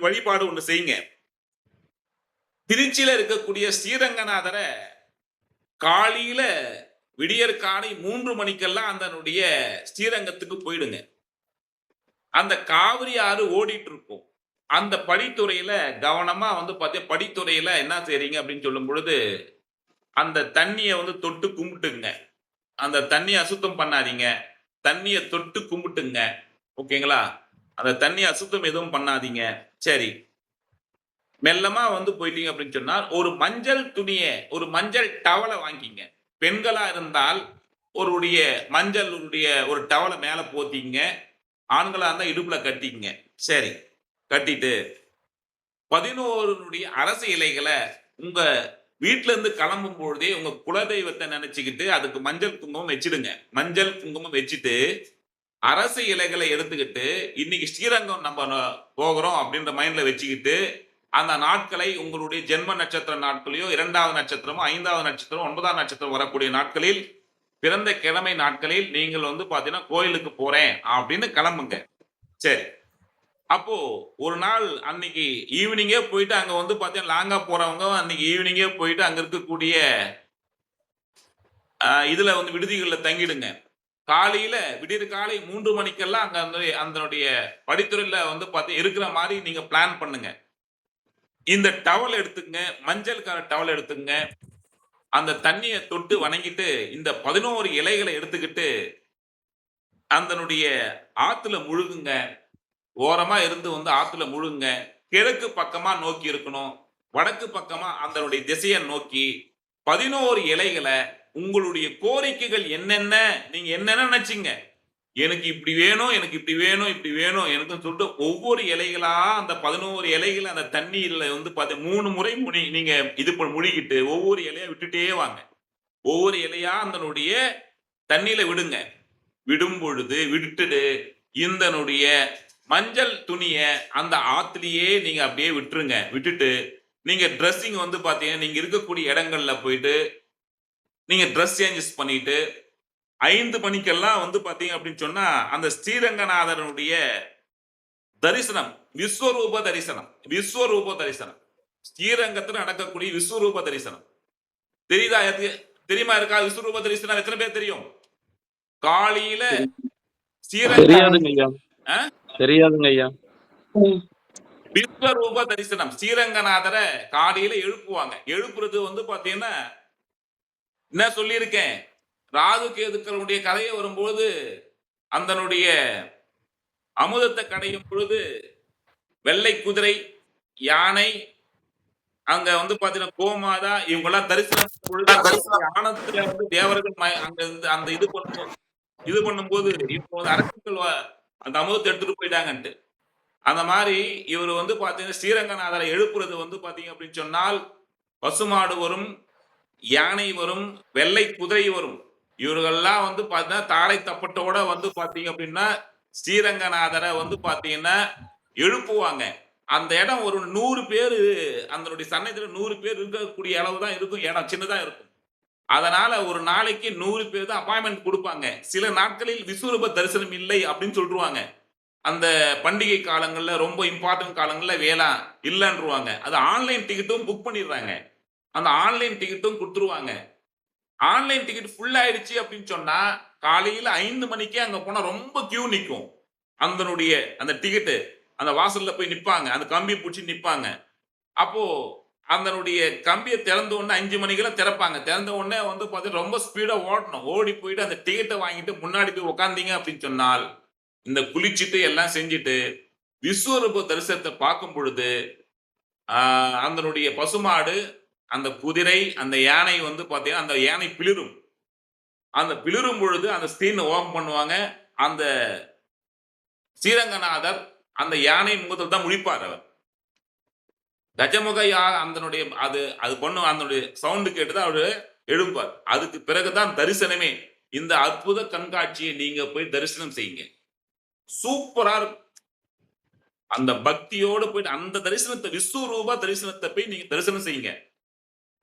வழிபாடு ஒண்ணு செய்யுங்க. திருச்சியில இருக்கக்கூடிய ஸ்ரீரங்கநாதரை காலையில விடியற்காலை 3 மணிக்கெல்லாம் அந்த ஸ்ரீரங்கத்துக்கு போயிடுங்க. அந்த காவிரி ஆறு ஓடிட்டு இருக்கும். அந்த படித்துறையில கவனமா படித்துறையில என்ன செய்றீங்க அப்படின்னு சொல்லும் பொழுது, அந்த தண்ணிய தொட்டு கும்பிட்டுங்க. அந்த தண்ணியை அசுத்தம் பண்ணாதீங்க. தண்ணியை தொட்டு கும்பிட்டுங்க. ஓகேங்களா? அந்த தண்ணியை அசுத்தம் எதுவும் பண்ணாதீங்க. சரி, மெல்லமா போயிட்டீங்க அப்படின்னு சொன்னா ஒரு மஞ்சள் துணியை, ஒரு மஞ்சள் டவலை வாங்கிங்க. பெண்களா இருந்தால் மஞ்சள் ஒரு டவலை மேல போத்திங்க. ஆண்களா இருந்தா இடுப்புல கட்டிங்க. சரி, கட்டிட்டு 11 அரச இலைகளை உங்க வீட்டுல இருந்து கிளம்பும் பொழுதே உங்க குலதெய்வத்தை நினைச்சுக்கிட்டு அதுக்கு மஞ்சள் குங்குமம் வச்சிடுங்க. மஞ்சள் குங்குமம் வச்சுட்டு அரச இலைகளை எடுத்துக்கிட்டு இன்னைக்கு ஸ்ரீரங்கம் நம்ம போகிறோம் அப்படின்ற மைண்ட்ல வச்சுக்கிட்டு அந்த நாட்களை உங்களுடைய ஜென்ம நட்சத்திர நாட்களையோ, 2வது நட்சத்திரமோ, 5வது நட்சத்திரம், 9வது நட்சத்திரம் வரக்கூடிய நாட்களில், பிறந்த கிழமை நாட்களில் நீங்கள் பாத்தீங்கன்னா கோயிலுக்கு போறேன் அப்படின்னு கிளம்புங்க. சரி, அப்போ ஒரு நாள் அன்னைக்கு ஈவினிங்கே போயிட்டு அங்க பாத்தீங்கன்னா லாங்கா போறவங்க அன்னைக்கு ஈவினிங்கே போயிட்டு அங்க இருக்கக்கூடிய இதுல விடுதிகள்ல தங்கிடுங்க. காலையில விடியற் காலை 3 மணிக்கெல்லாம் அங்க அதனுடைய படித்துறையில பாத்தீங்கன்னா இருக்கிற மாதிரி நீங்க பிளான் பண்ணுங்க. இந்த டவல் எடுத்துங்க, மஞ்சள் கலர் டவல் எடுத்துங்க. அந்த தண்ணியை தொட்டு வணங்கிட்டு இந்த 11 இலைகளை எடுத்துக்கிட்டு அதனுடைய ஆத்துல முழுகுங்க. ஓரமா இருந்து ஆத்துல முழுங்க. கிழக்கு பக்கமா நோக்கி இருக்கணும், வடக்கு பக்கமா அதனுடைய திசையை நோக்கி 11 இலைகளை உங்களுடைய கோரிக்கைகள் என்னென்ன, நீங்க என்னென்ன நினைச்சீங்க, எனக்கு இப்படி வேணும், எனக்கு இப்படி வேணும், இப்படி வேணும் எனக்கு சொல்லிட்டு ஒவ்வொரு இலைகளா அந்த 11 இலைகள் அந்த தண்ணீர்ல வந்து 3 முறை நீங்க இது முழுகிட்டு ஒவ்வொரு இலையா விட்டுட்டே வாங்க. ஒவ்வொரு இலையா அதனுடைய தண்ணியில விடுங்க. விடும் பொழுது விட்டுட்டு இந்தனுடைய மஞ்சள் துணிய அந்த ஆத்துலயே நீங்க அப்படியே விட்டுருங்க. விட்டுட்டு நீங்க ட்ரெஸ்ஸிங் வந்து பாத்தீங்கன்னா நீங்க இருக்கக்கூடிய இடங்கள்ல போயிட்டு நீங்க ட்ரெஸ் சேஞ்சஸ் பண்ணிட்டு 5 மணிக்கெல்லாம் வந்து பாத்தீங்க அப்படின்னு சொன்னா அந்த ஸ்ரீரங்கநாதனுடைய தரிசனம், விஸ்வரூப தரிசனம், விஸ்வரூப தரிசனம், ஸ்ரீரங்கத்தில் நடக்கக்கூடிய விஸ்வரூப தரிசனம் தெரியுதா? தெரியுமா இருக்கா? விஸ்வரூப தரிசனம் எத்தனை பேர் தெரியும்? காலையில தெரியாதுங்க ஐயா, தெரியாதுங்க ஐயா. விஸ்வரூப தரிசனம் ஸ்ரீரங்கநாதரை காலையில எழுப்புவாங்க. எழுப்புறது வந்து பாத்தீங்கன்னா என்ன சொல்லியிருக்கேன், ராகு கேதுக்களுடைய கதையை வரும்போது அந்தனுடைய அமுதத்தை கடையும் பொழுது வெள்ளை குதிரை, யானை, அங்க வந்து பாத்தீங்கன்னா கோமாதா இவங்க எல்லாம் தரிசனம் பொழுது ஆனத்துல வந்து தேவர்கள் அங்க அந்த இது பண்ணும்போது இப்போ அரசுகள் அந்த அமுதத்தை எடுத்துட்டு போயிட்டாங்கன்ட்டு அந்த மாதிரி இவர் வந்து பாத்தீங்கன்னா ஸ்ரீரங்கநாதரை எழுப்புறது வந்து பாத்தீங்க அப்படின்னு சொன்னால் பசுமாடு வரும், யானை வரும், வெள்ளை குதிரை வரும். இவர்கள்லாம் வந்து பாத்தீங்கன்னா தாளை தப்பட்டோட வந்து பாத்தீங்க அப்படின்னா ஸ்ரீரங்கநாதரை வந்து பாத்தீங்கன்னா எழுப்புவாங்க. அந்த இடம் ஒரு 100 பேர் அதனுடைய சன்னதியில 100 பேர் இருக்கக்கூடிய அளவு தான் இருக்கும். இடம் சின்னதா இருக்கும். அதனால ஒரு நாளைக்கு 100 பேர் தான் அப்பாயின்மெண்ட் கொடுப்பாங்க. சில நாட்களில் விஸ்வரூப தரிசனம் இல்லை அப்படின்னு சொல்லிடுவாங்க. அந்த பண்டிகை காலங்கள்ல ரொம்ப இம்பார்ட்டன்ட் காலங்கள்ல வேளா இல்லைன்றுவாங்க. அது ஆன்லைன் டிக்கெட்டும் புக் பண்ணிடுறாங்க. அந்த ஆன்லைன் டிக்கெட்டும் கொடுத்துருவாங்க. ஆன்லைன் டிக்கெட் ஃபுல் ஆயிடுச்சு அப்படின்னு சொன்னா காலையில 5 மணிக்கே அங்க போனா ரொம்ப கியூ நிற்கும். அந்த டிக்கெட்டு அந்த வாசல்ல போய் நிப்பாங்க. அந்த கம்பி பிடிச்சி நிப்பாங்க. அப்போ அதனுடைய கம்பியை திறந்த உடனே 5 மணிக்கெல்லாம் திறப்பாங்க. திறந்த உடனே வந்து பார்த்தீங்கன்னா ரொம்ப ஸ்பீடா ஓடணும். ஓடி போயிட்டு அந்த டிக்கெட்டை வாங்கிட்டு முன்னாடி போய் உட்காந்தீங்க அப்படின்னு சொன்னால் இந்த குளிச்சுட்டு எல்லாம் செஞ்சுட்டு விஸ்வரூப தரிசனத்தை பார்க்கும் பொழுது அதனுடைய பசுமாடு, அந்த குதிரை, அந்த யானை வந்து பார்த்தீங்கன்னா அந்த யானை பிளிரும். அந்த பிளிரும் பொழுது அந்த ஸ்கிரீன் ஓபன் பண்ணுவாங்க. அந்த ஸ்ரீரங்கநாதர் அந்த யானை முகத்தில் தான் முழிப்பார். அவர் கஜமுக அதனுடைய அது பண்ணும் அதனுடைய சவுண்டு கேட்டுதான் அவரு எழுப்பார். அதுக்கு பிறகுதான் தரிசனமே. இந்த அற்புத கண்காட்சியை நீங்க போய் தரிசனம் செய்யுங்க. சூப்பரா இருக்கும். அந்த பக்தியோடு போயிட்டு அந்த தரிசனத்தை விஸ்வரூப தரிசனத்தை போய் நீங்க தரிசனம் செய்யுங்க.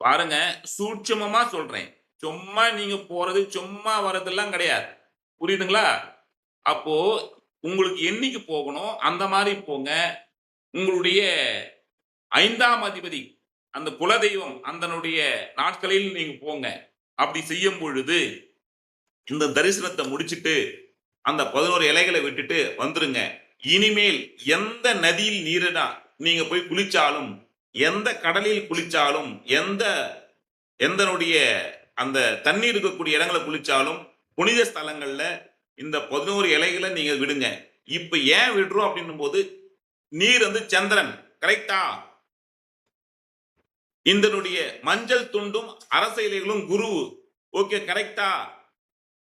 பாருங்க, சூட்சமமா சொல்றேன். சும்மா நீங்க போறது சும்மா வரதெல்லாம் கிடையாது. புரியுதுங்களா? அப்போ உங்களுக்கு என்னைக்கு போகணும் அந்த மாதிரி போங்க. உங்களுடைய 5ஆம் அதிபதி அந்த குலதெய்வம் அதனுடைய நாட்களில் நீங்க போங்க. அப்படி செய்யும் பொழுது இந்த தரிசனத்தை முடிச்சுட்டு அந்த 11 இலைகளை விட்டுட்டு வந்துருங்க. இனிமேல் எந்த நதியில் நீரிடா நீங்க போய் குளிச்சாலும், எந்த கடலில் குளிச்சாலும், எந்தனுடைய அந்த தண்ணீர் இருக்கக்கூடிய இடங்களை குளிச்சாலும் புனித ஸ்தலங்கள்ல இந்த 11 இலைகளை நீங்க விடுங்க. இப்ப ஏன் விடுறோம் அப்படின்னும் போது நீர் வந்து சந்திரன், கரெக்டா? இதனுடைய மஞ்சள் துண்டும் அரச இலைகளும் குரு, ஓகே கரெக்டா?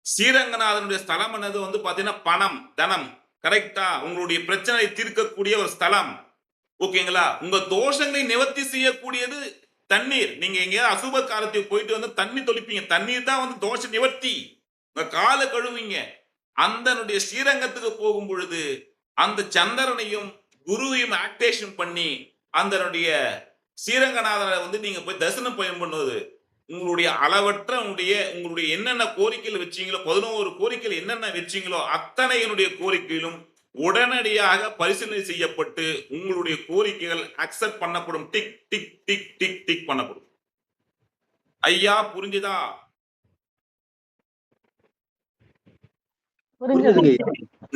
ஸ்ரீரங்கநாதனுடைய ஸ்தலம் என்னது வந்து பாத்தீங்கன்னா பணம், தனம், கரெக்டா? உங்களுடைய பிரச்சனை தீர்க்கக்கூடிய ஒரு ஸ்தலம், ஓகேங்களா? உங்க தோஷங்களை நிவர்த்தி செய்யக்கூடியது தண்ணீர். நீங்க எங்கேயாவது அசுப காலத்துக்கு போயிட்டு வந்து தண்ணி தொளிப்பீங்க. தண்ணீர் தான் வந்து தோஷ நிவர்த்தி. உங்க காலை கழுவிங்க. அந்த ஸ்ரீரங்கத்துக்கு போகும் பொழுது அந்த சந்திரனையும் குருவையும் ஆக்டிவேஷன் பண்ணி அந்த ஸ்ரீரங்கநாதரை வந்து நீங்க போய் தரிசனம் பண்ணுவது உங்களுடைய அளவற்ற உங்களுடைய என்னென்ன கோரிக்கைகள் வச்சீங்களோ 11 கோரிக்கைகள் என்னென்ன வச்சீங்களோ அத்தனையினுடைய கோரிக்கையிலும் உடனடியாக பரிசீலனை செய்யப்பட்டு உங்களுடைய கோரிக்கைகள் அக்செப்ட் பண்ணப்படும். Tick tick tick tick tick பண்ணப்படும். ஐயா புரிஞ்சுதா?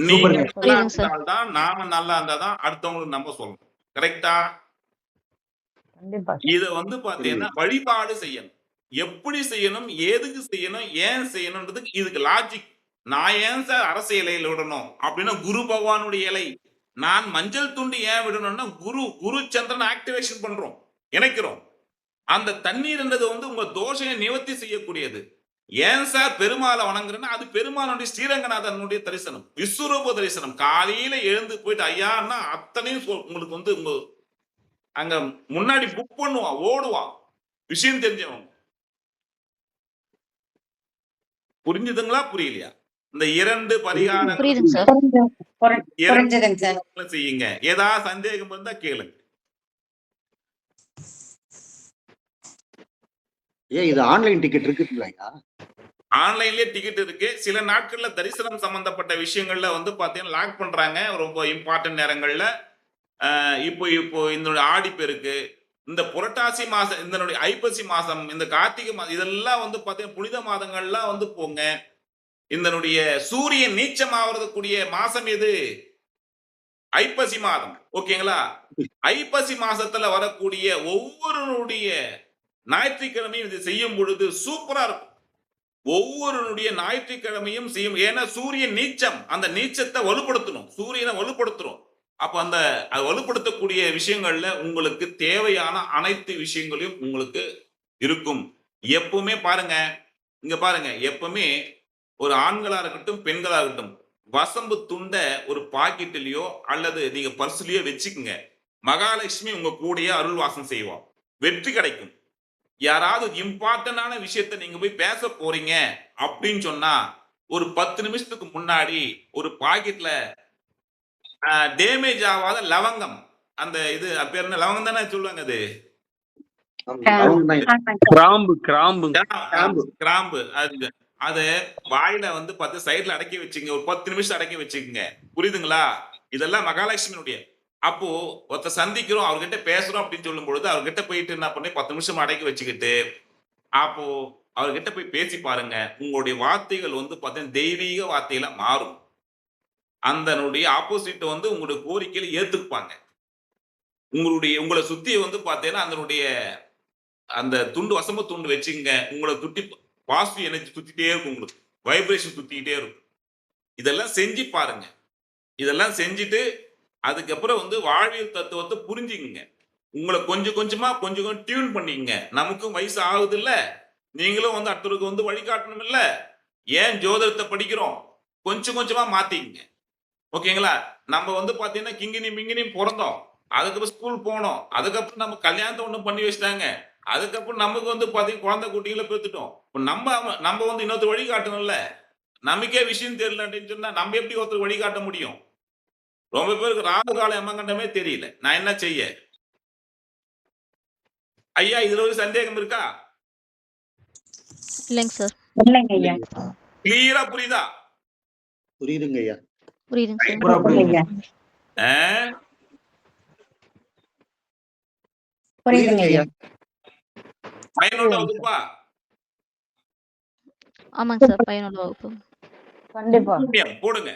நீங்க நல்லா இருந்தால்தான், நாம நல்லா இருந்தாதான் அடுத்தவங்களுக்கு நம்ம சொல்லணும். கரெக்டா? இத வந்து பாத்தீங்கன்னா வழிபாடு செய்யணும். எப்படி செய்யணும், எதுக்கு செய்யணும், ஏன் செய்யணும்ன்றதுக்கு இதுக்கு லாஜிக். நான் ஏன் சார் அரசு இலையில விடணும் அப்படின்னா குரு பகவானுடைய இலை. நான் மஞ்சள் துண்டு ஏன் விடணும்னா குரு சந்திரன் ஆக்டிவேஷன் பண்றோம், இணைக்கிறோம். அந்த தண்ணீர் என்றது வந்து உங்க தோஷங்களை நிவர்த்தி செய்யக்கூடியது. ஏன் சார் பெருமாளை வணங்குறேன்னா அது பெருமாளுடைய ஸ்ரீரங்கநாதனுடைய தரிசனம், விஸ்வரூப தரிசனம். காலையில எழுந்து போயிட்டு ஐயான்னா அத்தனையும் உங்களுக்கு வந்து உங்க அங்க முன்னாடி புக் பண்ணுவான், ஓடுவான், விஷயம் தெரிஞ்சவங்க. புரிஞ்சுதுங்களா புரியலையா? இந்த 2 பரிகாரம் புரியுதுங்க சார். புரிஞ்சுதுங்க சார். செய்யுங்க. ஏதாவது சந்தேகம் இருந்தா கேளுங்க. ஏன் இது ஆன்லைன் டிக்கெட் இருக்குங்களா? ஆன்லைன்லயே டிக்கெட் இருக்கு. சில நாட்கள்ல தரிசனம் சம்பந்தப்பட்ட விஷயங்கள்ல வந்து பாத்தீங்கன்னா லாக் பண்றாங்க ரொம்ப இம்பார்ட்டன்ட் நேரங்கள்ல. இப்போ இந்த ஆடி பெருக்கு, இந்த புரட்டாசி மாசம், இந்த ஐப்பசி மாசம், இந்த கார்த்திகை மாசம், இதெல்லாம் வந்து பாத்தீங்கன்னா புனித மாதங்கள்லாம் வந்து போங்க. இந்த சூரியன் நீச்சம் ஆவறதுக்குரிய மாசம் எது? ஐப்பசி மாதம். ஓகேங்களா? ஐப்பசி மாசத்துல வரக்கூடிய ஒவ்வொருடைய ஞாயிற்றுக்கிழமையும் இது செய்யும் பொழுது சூப்பரா இருக்கும். ஒவ்வொருடைய ஞாயிற்றுக்கிழமையும் செய்யும். ஏன்னா சூரியன் நீச்சம், அந்த நீச்சத்தை வலுப்படுத்தணும், சூரியனை வலுப்படுத்துறோம். அப்ப அந்த வலுப்படுத்தக்கூடிய விஷயங்கள்ல உங்களுக்கு தேவையான அனைத்து விஷயங்களையும் உங்களுக்கு இருக்கும். எப்பவுமே பாருங்க, இங்க பாருங்க, எப்பவுமே ஒரு ஆண்களா இருக்கட்டும் பெண்களா இருக்கட்டும், வசம்பு துண்டை ஒரு பாக்கெட்டிலயோ அல்லது நீங்க பர்ஸ்லயோ வச்சுக்குங்க. மகாலட்சுமி உங்க கூடயே அருள் வாசம் செய்வோம், வெற்றி கிடைக்கும். யாராவது இம்பார்ட்டன்டான விஷயத்த நீங்க போய் பேச போறீங்க அப்படின்னு சொன்னா ஒரு 10 நிமிஷத்துக்கு முன்னாடி ஒரு பாக்கெட்ல டேமேஜ் ஆகாத லவங்கம், அந்த இது பேர் என்ன, லவங்கம் தானே சொல்லுவாங்க, அது கிராம்பு கிராம்பு கிராம்பு, அது வாயில வந்து 10 சைடுல அடக்கி வச்சுங்க, ஒரு 10 நிமிஷம் அடக்கி வச்சுக்கோங்க. புரியுதுங்களா? இதெல்லாம் மகாலட்சுமியுடைய. அப்போ ஒருத்த சந்திக்கிறோம், அவர்கிட்ட பேசுறோம் அப்படின்னு சொல்லும் பொழுது அவர்கிட்ட போயிட்டு என்ன பண்ணி 10 நிமிஷம் அடக்கி வச்சுக்கிட்டு அப்போ அவர்கிட்ட போய் பேசி பாருங்க. உங்களுடைய வார்த்தைகள் வந்து பார்த்தீங்கன்னா தெய்வீக வார்த்தையில மாறும். அந்த ஆப்போசிட் வந்து உங்களுடைய கோரிக்கையில ஏத்துக்குப்பாங்க. உங்களை சுத்தி வந்து பார்த்தீங்கன்னா அந்த துண்டு, வசம்ப துண்டு வச்சுங்க, உங்களை சுத்தி பாசிட்டிவ் எனர்ஜி சுத்திட்டே இருக்கும், உங்களுக்கு வைப்ரேஷன் சுத்திக்கிட்டே இருக்கும். இதெல்லாம் செஞ்சு பாருங்க. இதெல்லாம் செஞ்சுட்டு அதுக்கப்புறம் வந்து வாழ்வியல் தத்துவத்தை புரிஞ்சுக்குங்க. உங்களை கொஞ்சம் கொஞ்சமா கொஞ்சம் டியூன் பண்ணிக்கங்க. நமக்கும் வயசு ஆகுது இல்ல, நீங்களும் வந்து அடுத்தவருக்கு வந்து வழிகாட்டணும் இல்ல. ஏன் ஜோதிடத்தை படிக்கிறோம்? கொஞ்சம் கொஞ்சமா மாத்திக்கங்க. ஓகேங்களா? நம்ம வந்து பாத்தீங்கன்னா கிங்கினி மிங்கினி பிறந்தோம், அதுக்கப்புறம் ஸ்கூல் போனோம், அதுக்கப்புறம் நம்ம கல்யாணத்தை ஒண்ணு பண்ணி வச்சிட்டாங்க, அதுக்கப்புறம் நமக்கு வந்து பாத்தீங்கன்னா குழந்தை குட்டிகளை பெற்றுட்டோம். நம்ம வந்து இன்னொருத்தர் வழிகாட்டணும்ல. நமக்கே விஷயம் தெரியல அப்படின்னு சொன்னா நம்ம எப்படி ஒருத்தர் வழிகாட்ட முடியும்? ரொம்ப பேருக்கு ராகு கால எம்மகண்டமே தெரியல. நான் என்ன செய்ய? ஐயா, இதுல ஒரு சந்தேகம் இருக்கா? இல்லைங்க சார். இல்லைங்க ஐயா. கிளியரா புரியுதா? புரியுதுங்க ஐயா. புரியுதுங்க சார். புரியுதுங்க ஐயா. பயனுள்ள வகுப்பா? ஆமாங்க சார், பயனுள்ள வகுப்பு. கண்டிப்பா போடுங்க.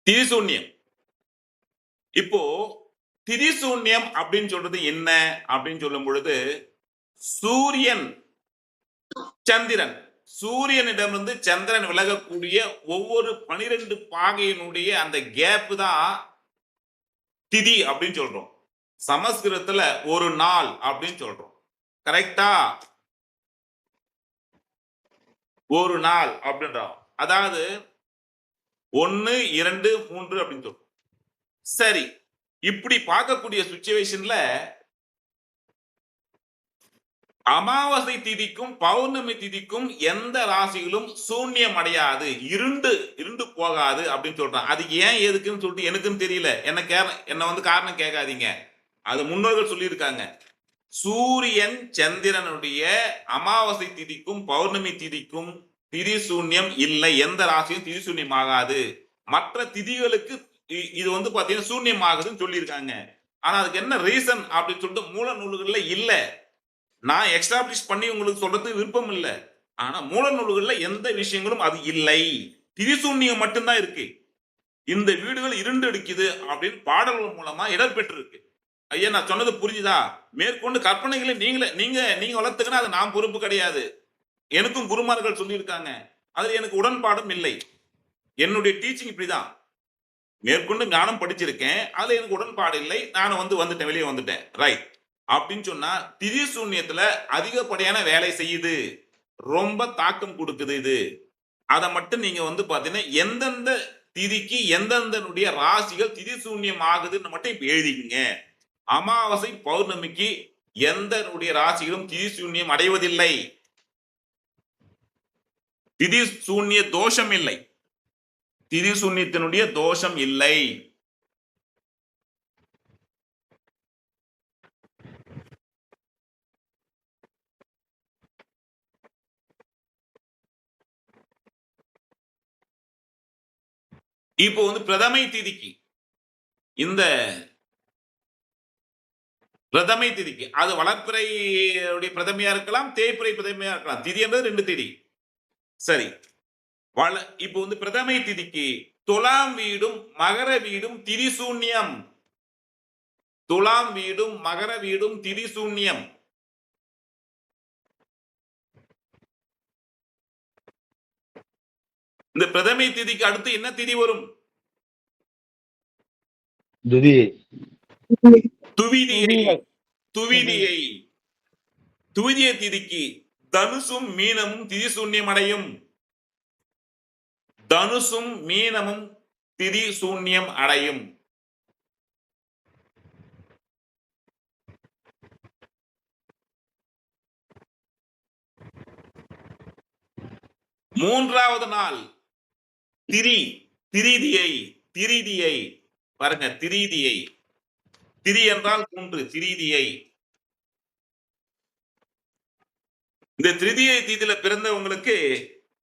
திரிசூன்யம். இப்போ திரிசூன்யம் அப்படின்னு சொல்றது என்ன அப்படின்னு சொல்லும் பொழுது, சூரியன் சந்திரன், சூரியனிடமிருந்து சந்திரன் விலகக்கூடிய ஒவ்வொரு 12 பாகையினுடைய அந்த கேப் தான் திதி அப்படின்னு சொல்றோம். சமஸ்கிருதத்துல ஒரு நாள் அப்படின்னு சொல்றோம். கரெக்டா? ஒரு நாள் அப்படின்றோம். அதாவது 1, 2, 3 அப்படின்னு சொல்றோம். சரி, இப்படி பார்க்கக்கூடிய சிச்சுவேஷன்ல அமாவாசை திதிக்கும் பௌர்ணமி திதிக்கும் எந்த ராசிகளும் சூன்யம் அடையாது, இருண்டு போகாது அப்படின்னு சொல்றான். அது ஏன் எதுக்குன்னு சொல்லிட்டு எனக்குன்னு தெரியல. என்ன வந்து காரணம் கேட்காதீங்க, அது முன்னோர்கள் சொல்லியிருக்காங்க. சூரியன் சந்திரனுடைய அமாவாசை திதிக்கும் பௌர்ணமி திதிக்கும் திதி சூன்யம் இல்லை, எந்த ராசியும் திதி சூன்யம் ஆகாது. மற்ற திதிகளுக்கு இது வந்து பாத்தீங்கன்னா சூன்யம் ஆகுதுன்னு சொல்லியிருக்காங்க. ஆனா அதுக்கு என்ன ரீசன் அப்படின்னு சொல்லிட்டு மூல நூல்கள்ல இல்ல. நான் எக்ஸ்டாப்ளிஷ் பண்ணி உங்களுக்கு சொல்றதுக்கு விருப்பம் இல்லை. ஆனா மூல நூல்கள்ல எந்த விஷயங்களும் அது இல்லை, திரிசூன்யம் மட்டும்தான் இருக்கு. இந்த வீடுகள் இருண்டு அடிக்குது அப்படின்னு பாடல்கள் மூலமா இடம்பெற்றிருக்கு. ஐயா, நான் சொன்னது புரிஞ்சுதா? மேற்கொண்டு கற்பனைகளை நீங்க வளர்த்துக்கினா அது நான் பொறுப்பு கிடையாது. எனக்கும் குருமார்கள் சொல்லியிருக்காங்க, அதுல எனக்கு உடன்பாடும் இல்லை. என்னுடைய டீச்சிங் இப்படிதான். மேற்கொண்டு ஞானம் படிச்சிருக்கேன், அதுல எனக்கு உடன்பாடு இல்லை. நானும் வந்துட்டேன், வெளியே வந்துட்டேன். ரைட். அப்படின்னு சொன்னா திதி சூன்யத்துல அதிகப்படியான வேலை செய்யுது, ரொம்ப தாக்கம் கொடுக்குது இது. அதை மட்டும் நீங்க வந்து பாத்தீங்கன்னா எந்தெந்த திதிக்கு எந்தெந்தனுடைய ராசிகள் திதி சூன்யம் ஆகுதுன்னு மட்டும் இப்ப எழுதிக்கங்க. அமாவாசை பௌர்ணமிக்கு எந்தனுடைய ராசிகளும் திதி சூன்யம் அடைவதில்லை. திதி சூன்ய தோஷம் இல்லை. திதி சூன்யத்தினுடைய தோஷம் இல்லை. இப்போ வந்து பிரதமை திதிக்கு இந்த பிரதமை திதிக்கு அது வளர்ப்பிறையுடைய பிரதமையா இருக்கலாம், தேய்பிறை பிரதமையா இருக்கலாம். திதி என்றது 2 திதி. சரி, இப்போ வந்து பிரதமை திதிக்கு துலாம் வீடும் மகர வீடும் திதி சூன்யம். துலாம் வீடும் மகர வீடும் திதி சூன்யம். இந்த பிரதமை திதிக்கு அடுத்து என்ன திதி வரும்? துவிதியை. துவிதியை துவிதிய திதிக்கு தனுசும் மீனமும் திதி சூன்யம் அடையும். தனுசும் மீனமும் திதி சூன்யம் அடையும். மூன்றாவது நாள் திரிதியை பாருங்க. திரிதியை, திரி என்றால் 3, திரிதியை. இந்த திருதியை தீதியில பிறந்தவங்களுக்கு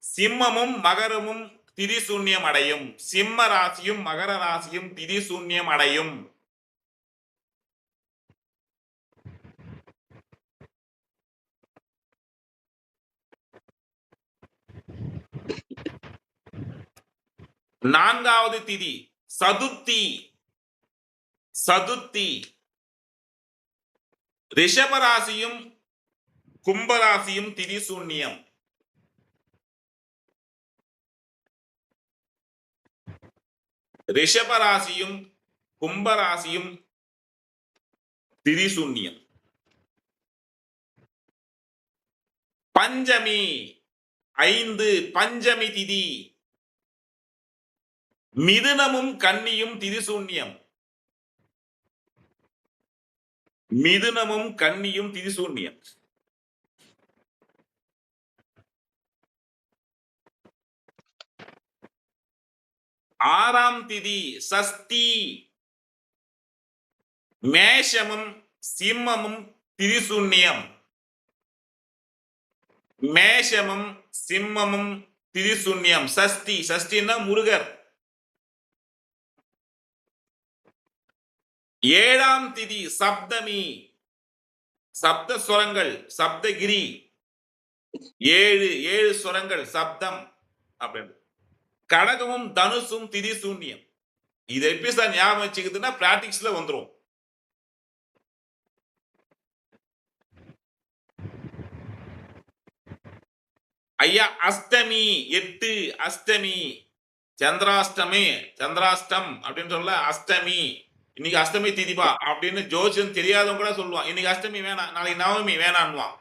சிம்மமும் மகரமும் திதி சூன்யம் அடையும். சிம்ம ராசியும் மகர ராசியும் திதி சூன்யம் அடையும். நான்காவது திதி சதுர்த்தி. சதுர்த்தி ரிஷபராசியும் கும்பராசியும் திதி சூன்யம். ரிஷபராசியும் கும்பராசியும் திதி சூன்யம். பஞ்சமி 5 பஞ்சமி திதி. மிதுனமும் கன்னியும் திதி சூன்யம். மிதுனமும் கன்னியும் திதி சூன்யம். ஆறாம் திதி சஷ்டி. மேஷமும் சிம்மமும் திதி சூன்யம். மேஷமும் சிம்மமும் திதி சூன்யம். சஷ்டி, சஷ்டின்னா முருகர். ஏழாம் திதி சப்தமி. சப்த ஸ்வரங்கள், சப்தகிரி. 7 ஸ்வரங்கள் சப்தம் அப்படின்னு. கடகமும் தனுசும் திதி சூன்யம். இதை எப்படி சார் ஞாபகம் வச்சுக்குதுன்னா பிராக்டிக்ஸ்ல வந்துரும். ஐயா அஷ்டமி 8 அஷ்டமி. சந்திராஷ்டமி, சந்திராஷ்டம் அப்படின்னு சொல்ல அஷ்டமி. இன்னைக்கு அஷ்டமி திதிபா அப்படின்னு ஜோசியம் தெரியாதவங்க கூட சொல்லுவான். இன்னைக்கு அஷ்டமி வேணாம், நாளைக்கு நவமி வேணான்னுவான்.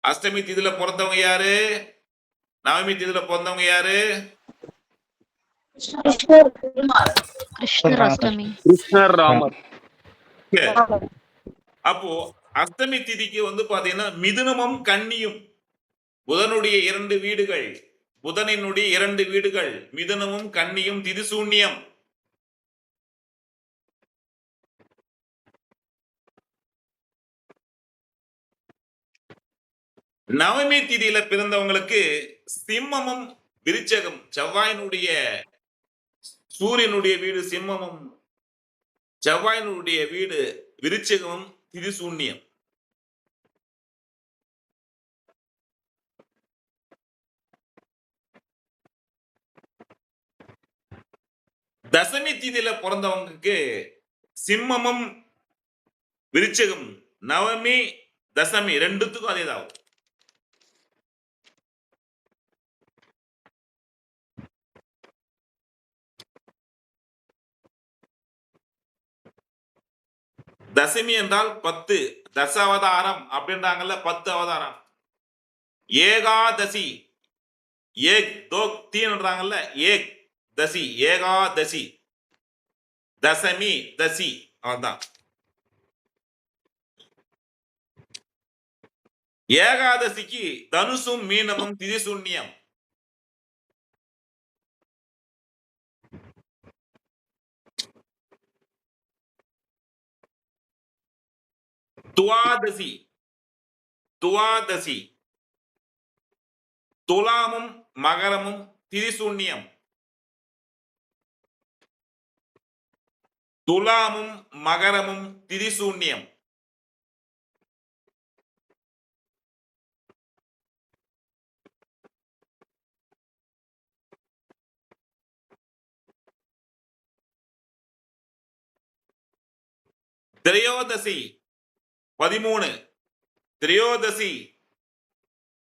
அஷ்டமி திதியில பிறந்தவங்க யாரு? நவமி திதியில பிறந்தவங்க யாரு? கிருஷ்ணர் அஷ்டமி. கிருஷ்ணர் ராமர். அப்போ அஷ்டமி திதிக்கு வந்து பாத்தீங்கன்னா மிதுனமும் கன்னியும் புதனுடைய 2 வீடுகள். புதனினுடைய 2 வீடுகள் மிதுனமும் கன்னியும் திதி சூன்யம். நவமி திதியில பிறந்தவங்களுக்கு சிம்மமும் விருச்சகம். செவ்வாயினுடைய சூரியனுடைய வீடு சிம்மமும் செவ்வாயினுடைய வீடு விருச்சகமும் திதி சூன்யம். தசமி திதியில பிறந்தவங்களுக்கு சிம்மமும் விருச்சகம். நவமி தசமி 2த்துக்கும் அதேதான். தசமி என்றால் 10. தசாவதாரம் அப்படின்றாங்கல்ல, 10 அவதாரம். ஏகாதசி, ஏக் தோக் தீன்றாங்கல்ல, ஏக் தசி, ஏகாதசி, தசமி, தசி, அதான். ஏகாதசிக்கு தனுசும் மீனமும் திரிசூன்யம். துவாதசி, துவாதசி, துலாமும் மகரமும் திரிசூன்யம். துலாமும் மகரமும் திரிசூன்யம். திரையோதசி 13. திரையோதசி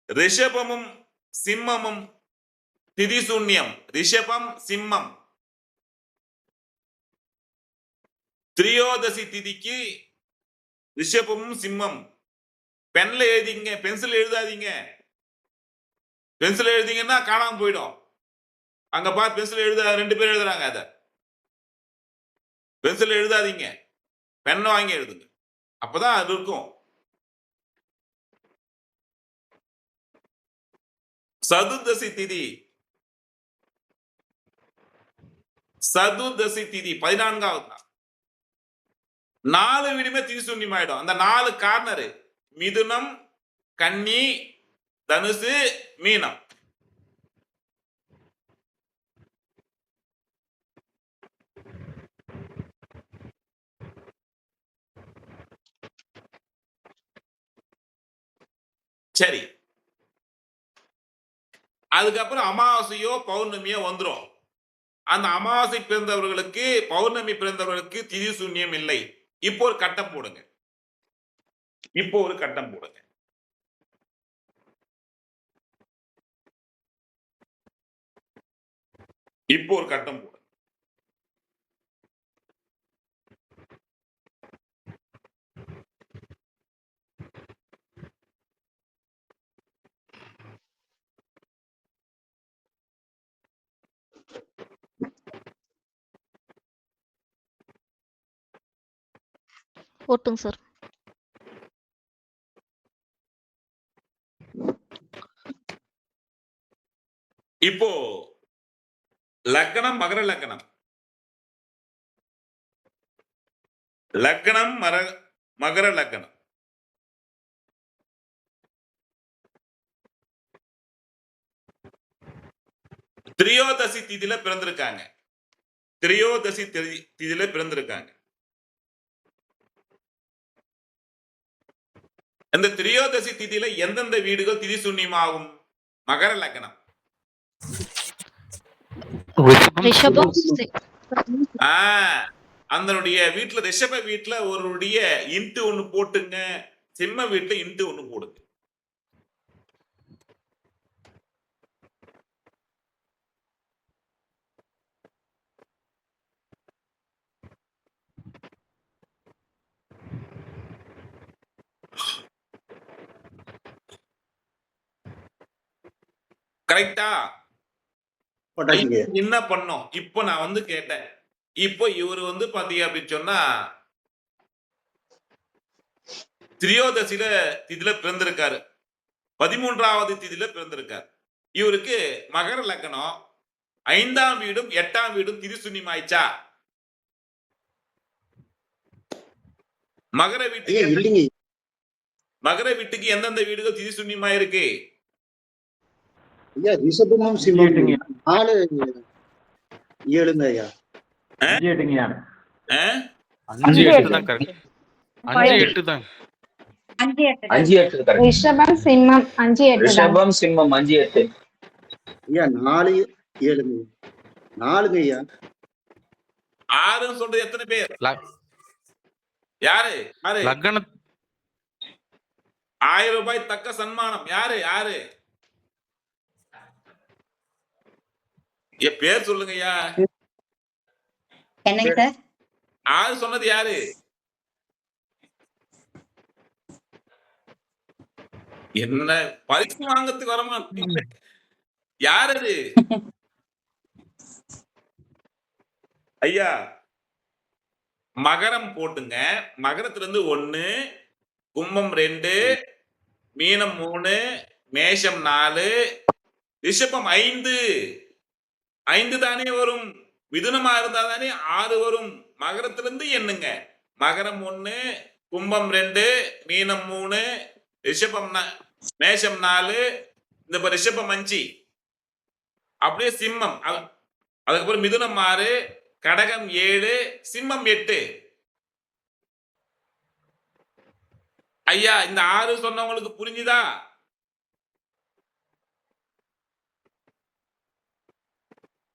ரிஷபமும் சிம்மமும் திரிசூன்யம். ரிஷபம் சிம்மம். திரியோதசி திதிக்கு ரிஷபமும் சிம்மம். பென்ல எழுதிங்க, பென்சில் எழுதாதீங்க. பென்சில் எழுதிங்கன்னா காணாம போயிடும். அங்க பார், பென்சில் எழுத 2 பேர் எழுதுறாங்க. அத பென்சில் எழுதாதீங்க, பெண்ணை வாங்கி எழுதுங்க, அப்பதான் அது இருக்கும். சதுர்தசி திதி, சதுர்தசி திதி 14வது நாள். 4 வீடுமே திரிசூன்யம் ஆயிடும். அந்த 4 கார்னரு மிதுனம், கன்னி, தனுசு, மீனம். சரி, அதுக்கப்புறம் அமாவாசையோ பௌர்ணமியோ வந்துடும். அந்த அமாவாசை பிறந்தவர்களுக்கு, பௌர்ணமி பிறந்தவர்களுக்கு திரிசூன்யம் இல்லை. இப்போ ஒரு கட்டம் போடுங்க. இப்போ ஒரு கட்டம் போடுங்க. இப்போ ஒரு கட்டம் போடுங்க. போட்டுங்க சார். இப்போ லக்னம், மகர லக்னம். லக்னம் மகர லக்னம். திரியோதசி திதியில பிறந்திருக்காங்க. திரியோதசி திதியில பிறந்திருக்காங்க. இந்த திரியோதசி திதியில எந்தெந்த வீடுகள் திரிசூன்யமாகும்? மகர லக்னம். ரிஷபம், அதனுடைய வீட்டுல, ரிஷப வீட்டுல ஒருடைய இன்ட்டு 1 போட்டுங்க. சிம்ம வீட்டுல இன்ட்டு 1 போடுங்க. கரெக்டா? என்ன பண்ணோம்? இப்போ நான் வந்து கேட்டேன். இப்போ இவரு வந்து பாத்தீங்க அப்படின்னு சொன்னா திரியோதசில திதியில பிறந்திருக்காரு. 13வது திதியில பிறந்திருக்காரு. இவருக்கு மகர லக்னம் 5ஆம் வீடும் 8ஆம் வீடும் திரிசூன்யம் ஆயிச்சா? மகர வீட்டுக்கு எந்தெந்த வீடுகள் திரிசூன்யமா இருக்கு? ரிஷபமும் சிம்மம் 4 7ங்க ஐயா. 5 8 தான் கரெக்ட். 5 8 தான். 5 8 5 8 கரெக்ட். ரிஷபம் சிம்மம் 5 8 ரிஷபம் சிம்மம் 5 8. ஐயா 4 7ங்க. 4ங்க ஐயா. 6 சொல்றது எத்தனை பேர்? யாரு? லக்ன 1000 ரூபாய் தக்க சன்மானம். யாரு? என் பேர் சொல்லுங்கய்யா. என்னங்க சார்? 6 சொன்னது யாரு? என்ன பரிசு வாங்கறதுக்கு வரமா யார் அது ஐயா? மகரம் போட்டுங்க. மகரத்துல இருந்து 1, கும்பம் 2, மீனம் 3, மேஷம் 4, ரிஷபம் 5. 5 தானே வரும். மிதுனமா இருந்தா தானே 6 வரும். மகரத்துல இருந்து எண்ணுங்க. மகரம் 1, கும்பம் 2, மீனம் 3, ரிஷபம் மேஷம் 4, இந்த ரிஷபம் 5. அப்படியே சிம்மம், அதுக்கப்புறம் மிதுனம் 6, கடகம் 7, சிம்மம் 8. ஐயா இந்த 6 சொன்னவங்களுக்கு புரிஞ்சுதா?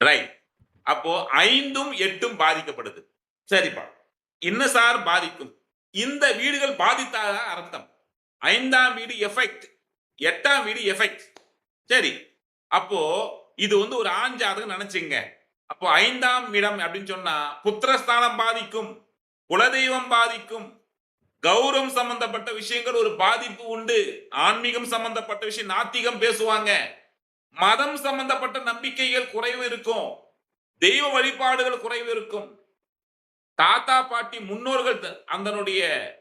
ரைட். அப்போ 5ம் 8ம் பாதிக்கப்படுது. சரிப்பா, என்ன சார் பாதிக்கும்? இந்த வீடுகள் பாதித்தாத அர்த்தம். 5ஆம் வீடு எஃபெக்ட், 8ஆம் வீடு எஃபெக்ட். சரி, அப்போ இது ஒரு ஆண் ஜாதகம் நினைச்சுங்க. அப்போ 5ஆம் இடம் அப்படின்னு சொன்னா புத்திரஸ்தானம் பாதிக்கும், குலதெய்வம் பாதிக்கும், கௌரவம் சம்பந்தப்பட்ட விஷயங்கள் ஒரு பாதிப்பு உண்டு. ஆன்மீகம் சம்பந்தப்பட்ட விஷயம், நாத்திகம் பேசுவாங்க. மதம் சம்பந்தப்பட்ட நம்பிக்கைகள் குறைவு இருக்கும், தெய்வ வழிபாடுகள் குறைவு இருக்கும், தாத்தா பாட்டி முன்னோர்கள் அதனுடைய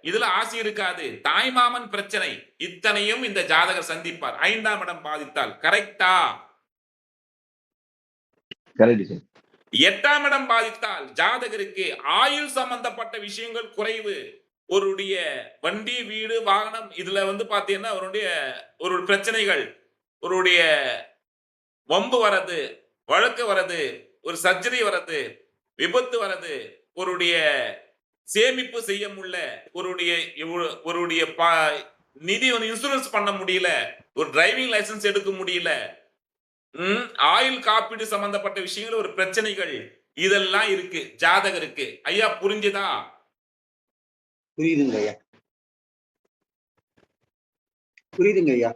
இதுல ஆசை இருக்காது, தாய்மாமன் பிரச்சனை, இத்தனையும் இந்த ஜாதகர் சந்திப்பார் 5ஆம் இடம் பாதித்தால். கரெக்டா? 8ஆம் இடம் பாதித்தால் ஜாதகருக்கு ஆயுள் சம்பந்தப்பட்ட விஷயங்கள் குறைவு. ஒருடைய வண்டி, வீடு, வாகனம் இதுல பாத்தீங்கன்னா அவருடைய ஒரு பிரச்சனைகள், ஒருடைய வம்பு வரது, வழக்கு வரது, ஒரு சர்ஜரி வரது, விபத்து வரது, ஒருடைய சேமிப்பு செய்ய முடியல, ஒருடைய நிதி இன்சூரன்ஸ் பண்ண முடியல, ஒரு டிரைவிங் லைசன்ஸ் எடுக்க முடியல, ஆயுள் காப்பீடு சம்பந்தப்பட்ட விஷயங்கள் ஒரு பிரச்சனைகள், இதெல்லாம் இருக்கு ஜாதகருக்கு. ஐயா புரிஞ்சுதா? புரியுதுங்க ஐயா, புரியுதுங்க ஐயா.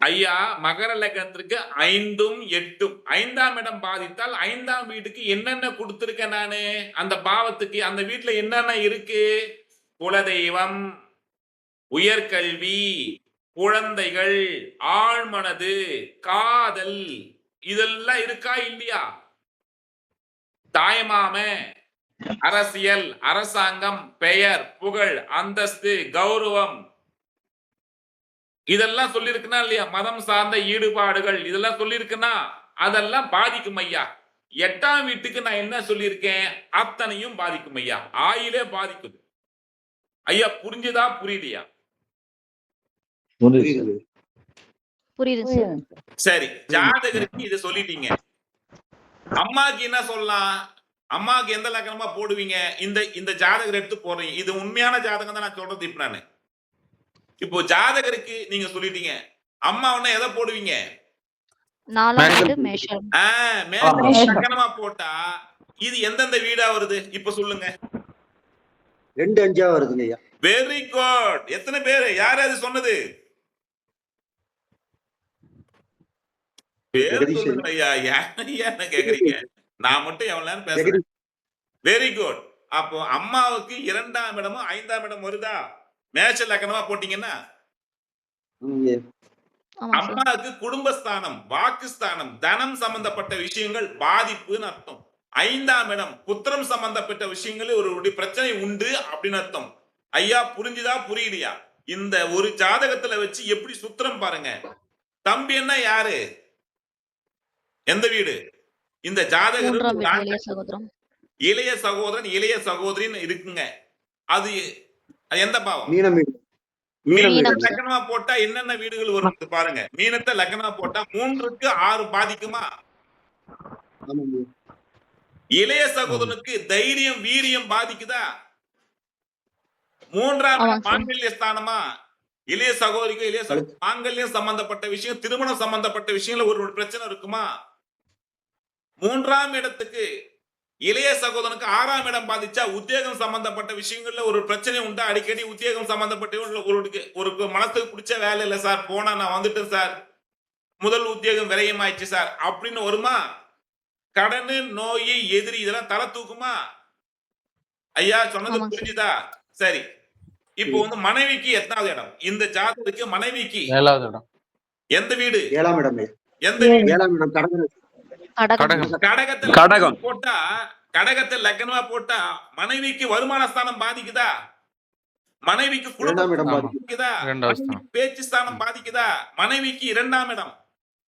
ஐயா மகர லக்னத்திற்கு 5ம் 8ம் 5ஆம் இடம் பாதித்தால் 5ஆம் வீட்டுக்கு என்னென்ன கொடுத்திருக்கேன் நானு? அந்த பாவத்துக்கு அந்த வீட்டுல என்னென்ன இருக்கு? குலதெய்வம், உயர்கல்வி, குழந்தைகள், ஆழ்மனது, காதல், இதெல்லாம் இருக்கா இல்லையா? தாய்மாம, அரசியல், அரசாங்கம், பெயர், புகழ், அந்தஸ்து, கௌரவம், இதெல்லாம் சொல்லிருக்குன்னா இல்லையா? மதம் சார்ந்த ஈடுபாடுகள் இதெல்லாம் சொல்லிருக்குன்னா அதெல்லாம் பாதிக்கும் ஐயா. 8ஆம் வீட்டுக்கு நான் என்ன சொல்லியிருக்கேன்? அத்தனையும் பாதிக்கும் ஐயா. ஆயிலே பாதிக்கும் ஐயா. புரிஞ்சுதா புரியலையா? புரியுது சார். சரி, ஜாதகருக்கு இதை சொல்லிட்டீங்க. அம்மாக்கு என்ன சொல்லலாம்? அம்மாக்கு எந்த லக்கணமா போடுவீங்க? இந்த ஜாதகர் எடுத்து போடுறீங்க. இது உண்மையான ஜாதகம் தான் நான் சொல்றது. இப்ப நானு இப்போ ஜாதகருக்கு நீங்க சொல்லிட்டீங்க, அம்மா ஒண்ணு எதை போடுவீங்க? 4ஆம் வீடு மேஷம். லக்கணமா போட்டா இது எந்தெந்த வீடா வருது? இப்ப சொல்லுங்க. 2, 5 வருதுங்க ஐயா. Very good. எத்தனை பேரு? யார் அது சொன்னது? பேர் சொல்லுங்க ஐயா. என்ன கேக்குறீங்க? நான் மட்டும் எவ்வளவு நேரம் பேசுறேன். Very good. அப்போ அம்மாவுக்கு 2ஆம் இடமும் 5ஆம் இடம் வருதா? மேஷ லக்னமா போட்டீங்கன்னா அம்மாவுக்கு குடும்பஸ்தானம், வாக்குஸ்தானம், தனம் சம்பந்தப்பட்ட விஷயங்கள் பாதிப்புன்னு அர்த்தம். 5ஆம் இடம் புத்திரம் சம்பந்தப்பட்ட விஷயங்கள் ஒரு பிரச்சனை உண்டு அப்படின்னு அர்த்தம். ஐயா புரிஞ்சுதா புரியலையா? இந்த ஒரு ஜாதகத்துல வச்சு எப்படி சுத்திரம் பாருங்க. தம்பி என்ன யாரு? எந்த வீடு? இந்த ஜாதகம் இளைய சகோதரன், இளைய சகோதரின்னு இருக்குங்க. அது எந்த பாவம்? லக்னமா போட்டா என்னென்ன வீடுகள் வரும் பாருங்க. மீனத்தை லக்னமா போட்டா 3க்கு 6 பாதிக்குமா? இளைய சகோதரனுக்கு தைரியம், வீரியம் பாதிக்குதா? 3ஆம் மாங்கல்ய ஸ்தானமா? இளைய சகோதரிக்கு இளைய மாங்கல்யம் சம்பந்தப்பட்ட விஷயம், திருமணம் சம்பந்தப்பட்ட விஷயங்கள் ஒரு பிரச்சனை இருக்குமா? 3ஆம் இடத்துக்கு இளைய சகோதரனுக்கு 6ஆம் இடம் பாதிச்சா உத்தியோகம் சம்பந்தப்பட்ட விஷயங்கள்ல ஒரு பிரச்சனை உண்டா? அடிக்கடி உத்தியோகம் சம்பந்தப்பட்ட ஒரு மனசுக்கு பிடிச்ச வேலை இல்ல சார், போனா நான் வந்துட்டேன் சார், முதல் உத்தியோகம் விரயம் ஆயிடுச்சு சார் அப்படின்னு வருமா? கடனு, நோய், எதிரி இதெல்லாம் தலை தூக்குமா? ஐயா சொன்னது புரிஞ்சுதா? சரி, இப்போ மனைவிக்கு எத்தனாவது இடம்? இந்த ஜாதகத்துக்கு மனைவிக்கு 7வது இடம். எந்த வீடு? 7ஆம் இடம் ஐயா. எந்த வீடு? 7ஆம் இடம் கடகம். கடகம். கடகத்தை கடகம். போட்டா, கடகத்தை லக்னமா போட்டா மனைவிக்கு வருமான ஸ்தானம் பாதிக்குதா? மனைவிக்கு குடும்ப 2ஆம் இடம் ஆமா. பாதிக்குதா? இரண்டாவது மனைவிக்கு ஸ்தானம். பேச்சு ஸ்தானம் பாதிக்குதா? மனைவிக்கு 2ஆம் இடம்.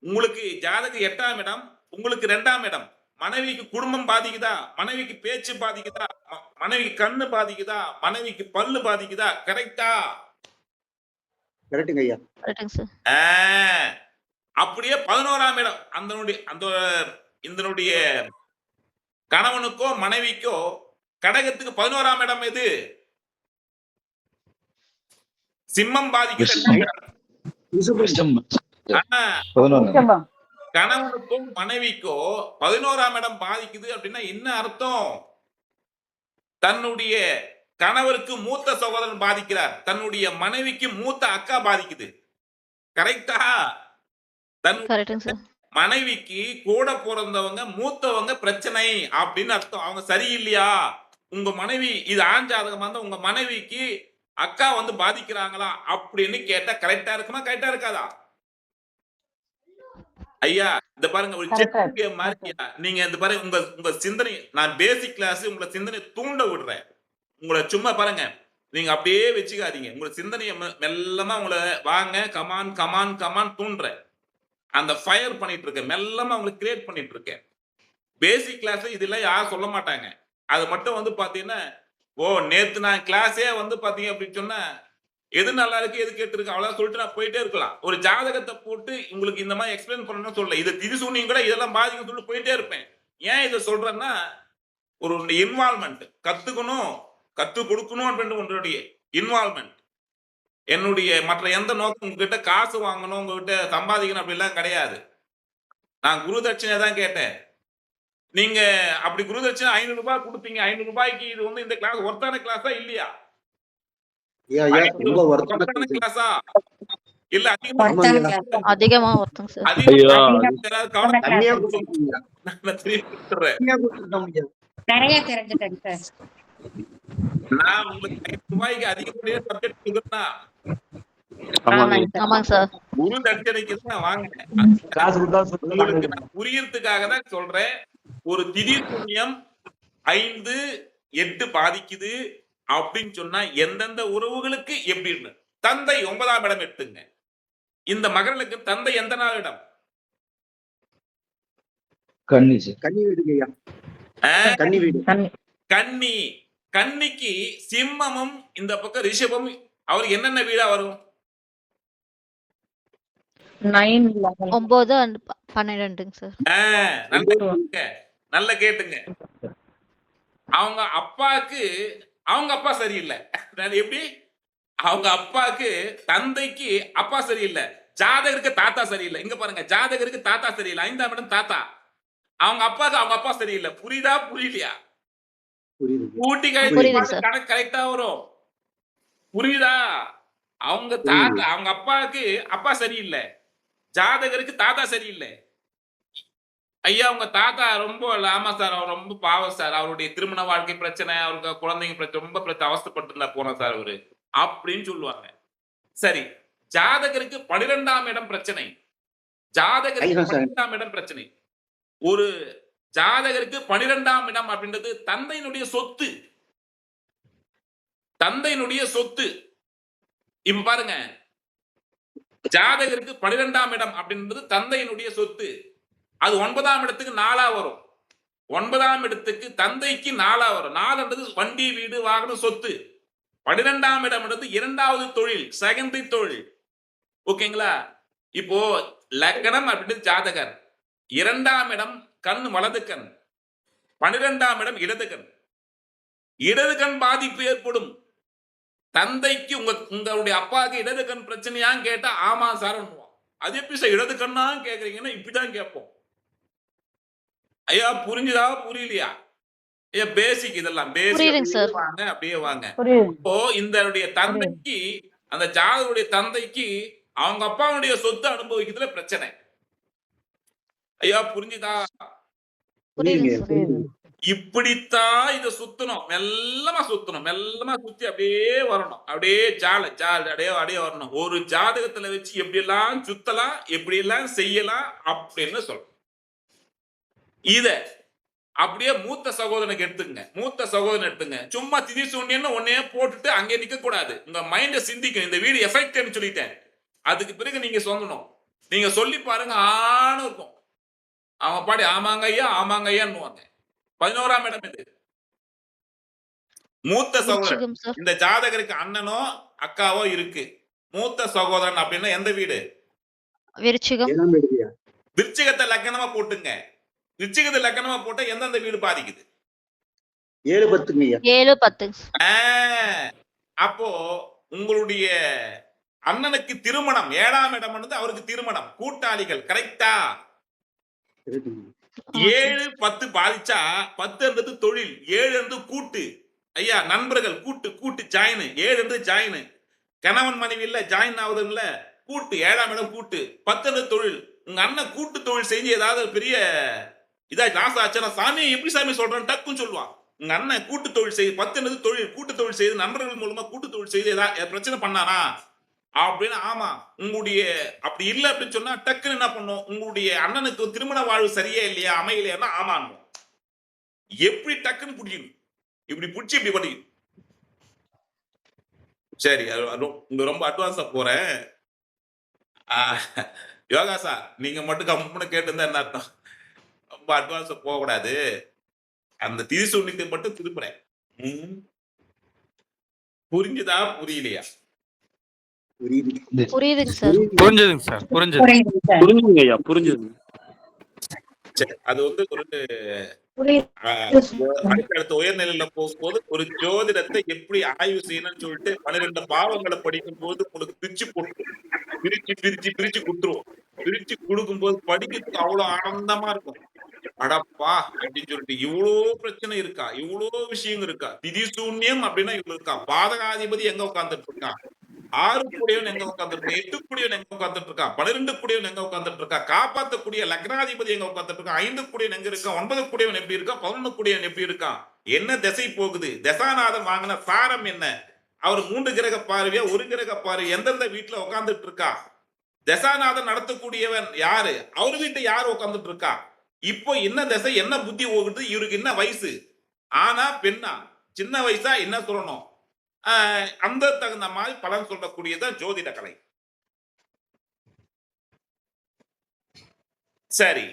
உங்களுக்கு ஜாதக 8ஆம் இடம், உங்களுக்கு 2ஆம் இடம். மனைவிக்கு குடும்பம் பாதிக்குதா? மனைவிக்கு பேச்சு பாதிக்குதா? மனைவிக்கு கண்ணு பாதிக்குதா? மனைவிக்கு பல்லு பாதிக்குதா? கரெக்டா? கரெக்டுங்க ஐயா. கரெக்டுங்க சார். அப்படியே 11ஆம் இடம் இதனுடைய கணவனுக்கோ மனைவிக்கோ கடகத்துக்கு 11ஆம் இடம் எது? சிம்மம் பாதிக்குது. கணவனுக்கோ மனைவிக்கோ 11ஆம் இடம் பாதிக்குது அப்படின்னா என்ன அர்த்தம்? தன்னுடைய கணவருக்கு மூத்த சகோதரன் பாதிக்கிறார், தன்னுடைய மனைவிக்கு மூத்த அக்கா பாதிக்குது. கரெக்டா? தன் கரெக்டுங்க சார். மனைவிக்கு கூட பிறந்தவங்க மூத்தவங்க பிரச்சனை அப்படின்னு அர்த்தம். அவங்க சரியில்லையா? உங்க மனைவி இது ஆண் ஜாதகமா இருந்தா உங்க மனைவிக்கு அக்கா வந்து பாதிக்கிறாங்களா அப்படின்னு கேட்டா கரெக்டா இருக்குமா? கரெக்டா இருக்காதா? ஐயா இந்த பாருங்க, ஒரு செக் மாதிரியா நீங்க இந்த பாருங்க, உங்க சிந்தனை, நான் பேசிக் கிளாஸ் உங்களை சிந்தனை தூண்ட விடுறேன். உங்களை சும்மா பாருங்க, நீங்க அப்படியே வச்சுக்காதீங்க. உங்களை சிந்தனையை மெல்லமா உங்களை வாங்க கமான் கமான் கமான் தூண்டுறேன். அந்த ஃபயர் பண்ணிட்டு இருக்கேன், மெல்லமா உங்களுக்கு கிரியேட் பண்ணிட்டு இருக்கேன். பேசிக் கிளாஸ் இதெல்லாம் யாரும் சொல்ல மாட்டாங்க. அது மட்டும் வந்து பாத்தீங்கன்னா, ஓ நேத்து நான் கிளாஸே வந்து பாத்தீங்க அப்படின்னு சொன்னா எது நல்லா இருக்கு எது கேட்டு இருக்கு அவ்வளவு சொல்லிட்டு நான் போயிட்டே இருக்கலாம். ஒரு ஜாதகத்தை போட்டு உங்களுக்கு இந்த மாதிரி எக்ஸ்பிளைன் பண்ணணும்னு சொல்லல, இது திரிசூனியம் கூட இதெல்லாம் பாதிக்கும் சொல்லிட்டு போயிட்டே இருப்பேன். ஏன் இதை சொல்றேன்னா, ஒரு இன்வால்மெண்ட் கத்துக்கணும், கத்துக் கொடுக்கணும் அப்படின்ற உங்களுடைய இன்வால்மெண்ட். என்னுடைய மற்ற எந்த நோக்கம் உங்ககிட்ட காசு வாங்கணும், உங்ககிட்ட சம்பாதிக்கணும் அப்படிலாம் கிடையாது. நான் குரு தட்சிணை தான் கேட்டேன். நீங்க அப்படி குரு தட்சிணை 500 ரூபாய் கொடுப்பீங்க. 500 ரூபாய்க்கு இது வந்து இந்த கிளாஸ் ஒர்த்தான கிளாஸா இல்லையா? ஐயா ஐயா ரொம்ப வருத்தமான ஒர்த்தான class. கிளாஸா இல்ல அதிகமா ஒருத்தங்க சார். கம்மியா கொடுத்துருக்கோம் ஐயா. கம்மியா கொடுத்துருக்கோம் ஐயா. நிறைய தெரிஞ்சுட்டேங்க சார். நான் உங்களுக்கு 500 ரூபாய்க்கு அதிகப்படியா சப்ஜெக்ட் கொடுத்தா ஆமாங்க சார். குரு தட்சணைக்கு தான் வாங்க. உங்களுக்கு நான் புரியறதுக்காக தான் சொல்றேன். ஒரு திடீர் புண்ணியம் 5, 8 பாதிக்குது அப்படின்னு சொன்னா எந்தெந்த உறவுகளுக்கு எப்படின்னு. தந்தை 9ஆம் இடம் எடுத்துங்க. இந்த மகனுக்கு தந்தை எந்த நாள் இடம்? கன்னி வீடுங்க ஐயா. கன்னி வீடு. கன்னி. கன்னிக்கு சிம்மமும் இந்த பக்கம் ரிஷபமும் அவருக்கு என்னென்ன வீடா வரும்? 9, 9 and 12ங்க சார். நல்ல கேட்டுங்க. அவங்க அப்பாக்கு அவங்க அப்பா சரியில்லை. எப்படி? அவங்க அப்பாக்கு தந்தைக்கு அப்பா சரியில்லை, ஜாதகருக்கு தாத்தா சரியில்லை. இங்க பாருங்க, ஜாதகருக்கு தாத்தா சரியில்லை, 5ஆம் இடம் தாத்தா. அவங்க அப்பாக்கு அவங்க அப்பா சரியில்லை. புரியுதா புரியலையா? கூட்டி கணக்கு கரெக்டா வரும். புரியுதா? அவங்க தாத்தா அவங்க அப்பாவுக்கு அப்பா சரியில்லை, ஜாதகருக்கு தாத்தா சரியில்லை. ஐயா உங்க தாத்தா ரொம்ப ஆமா சார், அவர் ரொம்ப பாவம் சார், அவருடைய திருமண வாழ்க்கை பிரச்சனை, அவருக்கு குழந்தைங்க பிரச்சனை, ரொம்ப அவஸ்தைப்பட்டு போன சார் அவரு அப்படின்னு சொல்லுவாங்க. சரி, ஜாதகருக்கு 12ஆம் இடம் பிரச்சனை, ஜாதகருக்கு 12ஆம் இடம் பிரச்சனை. ஒரு ஜாதகருக்கு 12ஆம் இடம் அப்படின்றது தந்தையினுடைய சொத்து, தந்தையினுடைய சொத்து. இப்ப பாருங்க, ஜாதகருக்கு 12ஆம் இடம் அப்படின்றது தந்தையினுடைய சொத்து. அது 9ஆம் இடத்துக்கு 4ஆ வரும். 9ஆம் இடத்துக்கு தந்தைக்கு 4ஆ வரும். 4ன்றது வண்டி, வீடு, வாகனம், சொத்து. 12ஆம் இடம்ன்றது 2வது தொழில், செகண்டரி தொழில். ஓகேங்களா? இப்போ லக்னம் அப்படின்றது ஜாதகர், 2ஆம் இடம் கண் வலது கண், 12ஆம் இடம் இடது கண். இடது கண் பாதிப்பு ஏற்படும். தந்தைக்கு உங்களுடைய அப்பாவுக்கு இடது கண் பிரச்சனையான்னு கேட்டா ஆமா சார். அது எப்படி சார் இடது கண்ணா கேக்குறீங்கன்னா இப்படிதான் கேட்போம். ஐயா புரிஞ்சுதா புரியலையா? ஐயா பேசிக் இதெல்லாம் பேசிக் வாங்க, அப்படியே வாங்க. இப்போ இந்த தந்தைக்கு, அந்த ஜாதகருடைய தந்தைக்கு அவங்க அப்பாவுடைய சொத்து அனுபவிக்கிறதுல பிரச்சனை. ஐயா புரிஞ்சுதா? இப்படித்தான் இதை சுத்தணும், மெல்லமா சுத்தணும், மெல்லமா சுத்தி அப்படியே வரணும், அப்படியே ஜால அப்படியே அப்படியே வரணும். ஒரு ஜாதகத்துல வச்சு எப்படி எல்லாம் சுத்தலாம், எப்படி எல்லாம் செய்யலாம் அப்படின்னு சொல்லணும். இத அப்படியே மூத்த சகோதரனுக்கு எடுத்துங்க, மூத்த சகோதரன் எடுத்துங்க. சும்மா திதி சூன்யன்னு ஒன்னே போட்டுட்டு அங்கே நிக்க கூடாது. உங்க மைண்ட சிந்திக்கணும். இந்த வீடு எஃபெக்ட்னு சொல்லிட்டேன். அதுக்கு பிறகு நீங்க சொல்லணும். நீங்க சொல்லி பாருங்க, ஆணும் இருக்கும். அவங்க பாடி ஆமாங்க ஐயா ஆமாங்க ஐயான்னுவாங்க. 11ஆம் இடம் இது. மூத்த சகோதரன். இந்த ஜாதகருக்கு அண்ணனோ அக்காவோ இருக்கு. மூத்த சகோதரன் அப்படின்னா எந்த வீடு? விருச்சிகம். விருச்சிகத்தை லக்னமா போட்டுங்க. விருச்சிகத்தை லக்னமா போட்டா எந்தெந்த வீடு பாதிக்குது? 7-10. 7-10. அப்போ உங்களுடைய அண்ணனுக்கு திருமணம் 7ஆம் இடம் வந்து அவருக்கு திருமணம், கூட்டாளிகள். கரெக்டா? 7-10 பாதிச்சா 10 என்பது தொழில், 7 என்பது கூட்டு. ஐயா நண்பர்கள் கூட்டு, கூட்டு ஜாயின். 7 என்பது ஜாயின். கணவன் மனைவி இல்ல ஜாயின் ஆகுது இல்ல, கூட்டு. 7ஆம் இடம் கூட்டு. 10 என்பது தொழில். உங்க அண்ணன் கூட்டு தொழில் செஞ்சு ஏதாவது பெரிய இதா லாஸ் ஆச்சுன்னா, சாமி எப்படி சாமி சொல்றேன்னு டக்குன்னு சொல்லுவான். உங்க அண்ணன் கூட்டு தொழில் செய்து 10 என்பது தொழில், கூட்டு தொழில் செய்து நண்பர்கள் மூலமா கூட்டு தொழில் செய்து ஏதாவது பிரச்சனை பண்ணானா அப்படின்னு. ஆமா, உங்களுடைய அப்படி இல்ல அப்படின்னு சொன்னா டக்குன்னு என்ன பண்ணும், உங்களுடைய அண்ணனுக்கு திருமண வாழ்வு சரியா இல்லையா, அமையலையா, ஆமான்னு எப்படி டக்குன்னு பிடிக்கணும். இப்படி பிடிச்சி இப்படி பண்ணிக்கணும். சரி, உங்க ரொம்ப அட்வான்ஸா போறேன். யோகா சார் நீங்க மட்டும் கம்முன்னு கேட்டு என்ன அர்த்தம்? ரொம்ப அட்வான்ஸா போக கூடாது. அந்த திரிசூன்யத்தை மட்டும் திருப்புறேன். புரிஞ்சுதா புரியலையா? புரியுதுங்க சார். புரிஞ்சதுங்க சார். புரிஞ்சுங்க ஐயா, புரிஞ்சது. அது வந்து ஒரு அடுத்த உயர்நிலையில போகும்போது ஒரு ஜோதிடத்தை எப்படி ஆய்வு செய்யணும்னு சொல்லிட்டு 12 பாவங்களை படிக்கும் போது உங்களுக்கு பிரிச்சு போட்டு பிரிச்சு கொடுத்துருவோம். பிரிச்சு கொடுக்கும் போது படிக்கிறதுக்கு அவ்வளவு ஆனந்தமா இருக்கும். அடப்பா அப்படின்னு சொல்லிட்டு இவ்வளவு பிரச்சனை இருக்கா, இவ்வளவு விஷயம் இருக்கா. திதி சூன்யம் அப்படின்னா இவ்வளவு இருக்கா. பாதகாதிபதி எங்க உட்கார்ந்துட்டு இருக்கான், 6 கூடியவன் எங்க உட்கார்ந்துட்டு இருக்கான், 8 கூடியவன் எங்க உட்கார்ந்துட்டு இருக்கான், 12 கூடியவன் எங்க உட்கார்ந்துட்டு இருக்கா, காப்பாற்றக்கூடிய லக்னாதிபதி எங்க உட்கார்ந்துட்டு இருக்கான், 5 கூடியவன் எங்க இருக்கான், 9 கூடியவன் எப்படி இருக்கான், 11 கூடியவன் எப்படி இருக்கான், என்ன திசை போகுது, தசாநாதம் வாங்கின சாரம் என்ன, அவர் 3 கிரக பார்வையா 1 கிரக பார்வை எந்தெந்த வீட்டுல உட்கார்ந்துட்டு இருக்கா, தசாநாதம் நடத்தக்கூடியவன் யாரு, அவர் வீட்டை யாரு உட்கார்ந்துட்டு இருக்கா, இப்போ என்ன திசை என்ன புத்தி போகுது, இவருக்கு என்ன வயசு, ஆனா பெண்ணா, சின்ன வயசா, என்ன சொல்லணும், அந்த தகுந்த மாதிரி பலன் சொல்லக்கூடியதான் ஜோதிட கலை. சரி,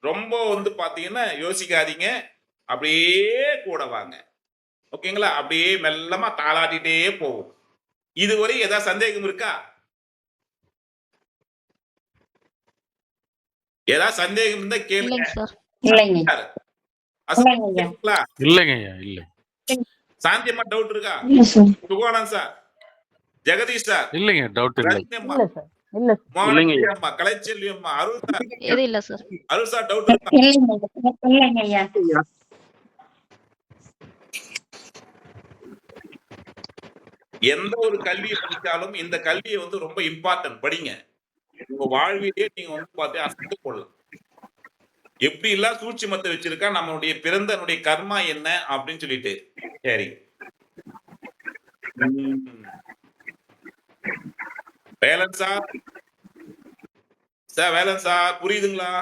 ரொம்ப வந்து பாத்தீங்கன்னா யோசிக்காதீங்க, அப்படியே கூட வாங்க. ஓகேங்களா? அப்படியே மெல்லமா தாளாட்டிட்டே போவோம். இதுவரை ஏதாவது சந்தேகம் இருக்கா? ஏதாவது சந்தேகம் இருந்தா கேளுங்க. இல்லைங்க ஐயா, இல்லை. சாந்தியம்மா டவுட் இருக்கா? சுகானந்த் சார், ஜெகதீஷ் சார், இல்லைங்க, டவுட் இல்லை. அம்மா, கலைச்செல்வி அம்மா, அருள் சார், இல்ல சார். அருள் சார் டவுட் இருக்கா? எந்த ஒரு கல்வியை படிச்சாலும் இந்த கல்வியை வந்து ரொம்ப இம்பார்ட்டன்ட், படிங்க. உங்க வாழ்விலே நீங்க வந்து பார்த்து அசைத்து கொள்ளலாம். எப்படி எல்லாம் சூட்சுமத்தை வச்சிருக்கா, நம்மளுடைய பிறந்தனுடைய கர்மா என்ன அப்படின்னு சொல்லிட்டு. சரி, வேலன் சார், வேலன் சார் புரியுதுங்களா?